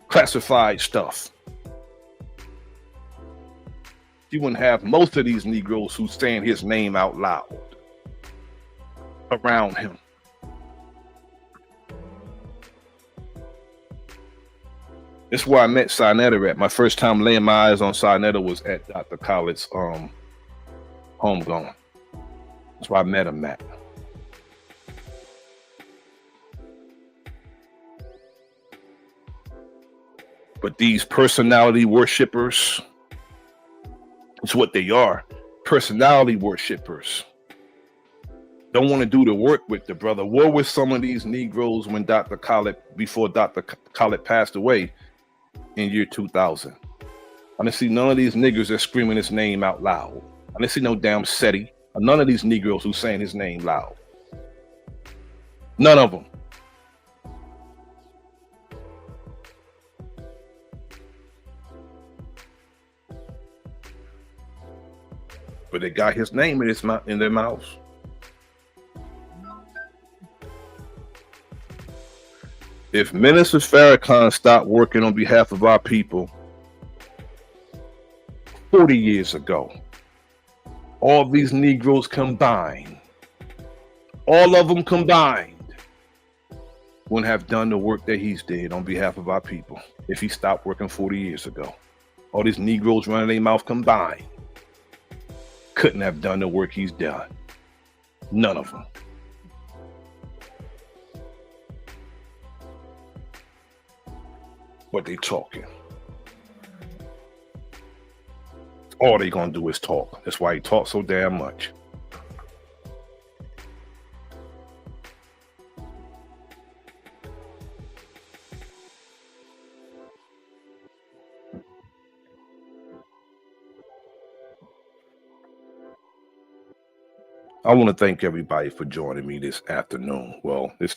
classified stuff. You wouldn't have most of these Negroes who's saying his name out loud around him. This is where I met Sinetta at. My first time laying my eyes on Sinetta was at Dr. Khaled's homegoing. That's where I met him at. But these personality worshippers, it's what they are. Personality worshippers. Don't want to do the work with the brother. What were some of these Negroes when Dr. Khaled, before Dr. Khaled passed away? in year 2000. I didn't see none of these niggas that screaming his name out loud. I didn't see no damn SETI, or none of these Negroes who saying his name loud. None of them. But they got his name in his mouth, in their mouths. If Minister Farrakhan stopped working on behalf of our people 40 years ago, all these Negroes combined, all of them combined, wouldn't have done the work that he's did on behalf of our people if he stopped working 40 years ago. All these Negroes running their mouth combined couldn't have done the work he's done. None of them. But they talking. All they gonna do is talk. That's why he talks so damn much. I want to thank everybody for joining me this afternoon. Well, this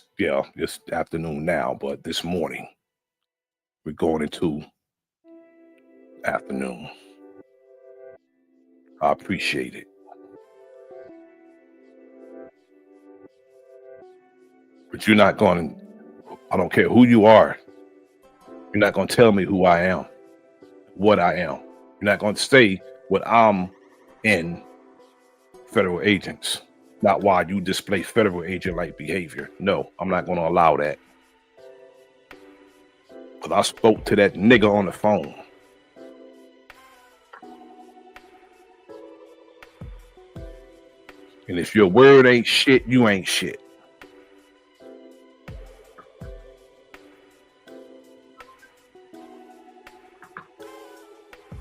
afternoon now, but this morning we're going into afternoon. I appreciate it. But you're not going to, I don't care who you are, you're not going to tell me who I am, what I am. You're not going to say what I'm in federal agents, not why you display federal agent-like behavior. No, I'm not going to allow that. Because I spoke to that nigga on the phone. And if your word ain't shit, you ain't shit.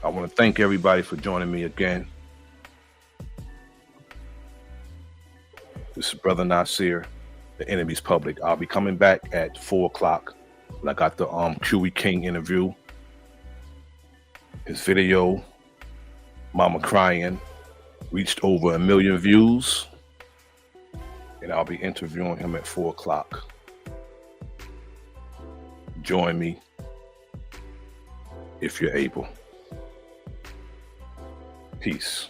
I want to thank everybody for joining me again. This is Brother Nasir, the enemy's public. I'll be coming back at 4 o'clock when I got the QE King interview. His video, Mama Crying, reached over 1 million views. And I'll be interviewing him at 4 o'clock. Join me if you're able. Peace.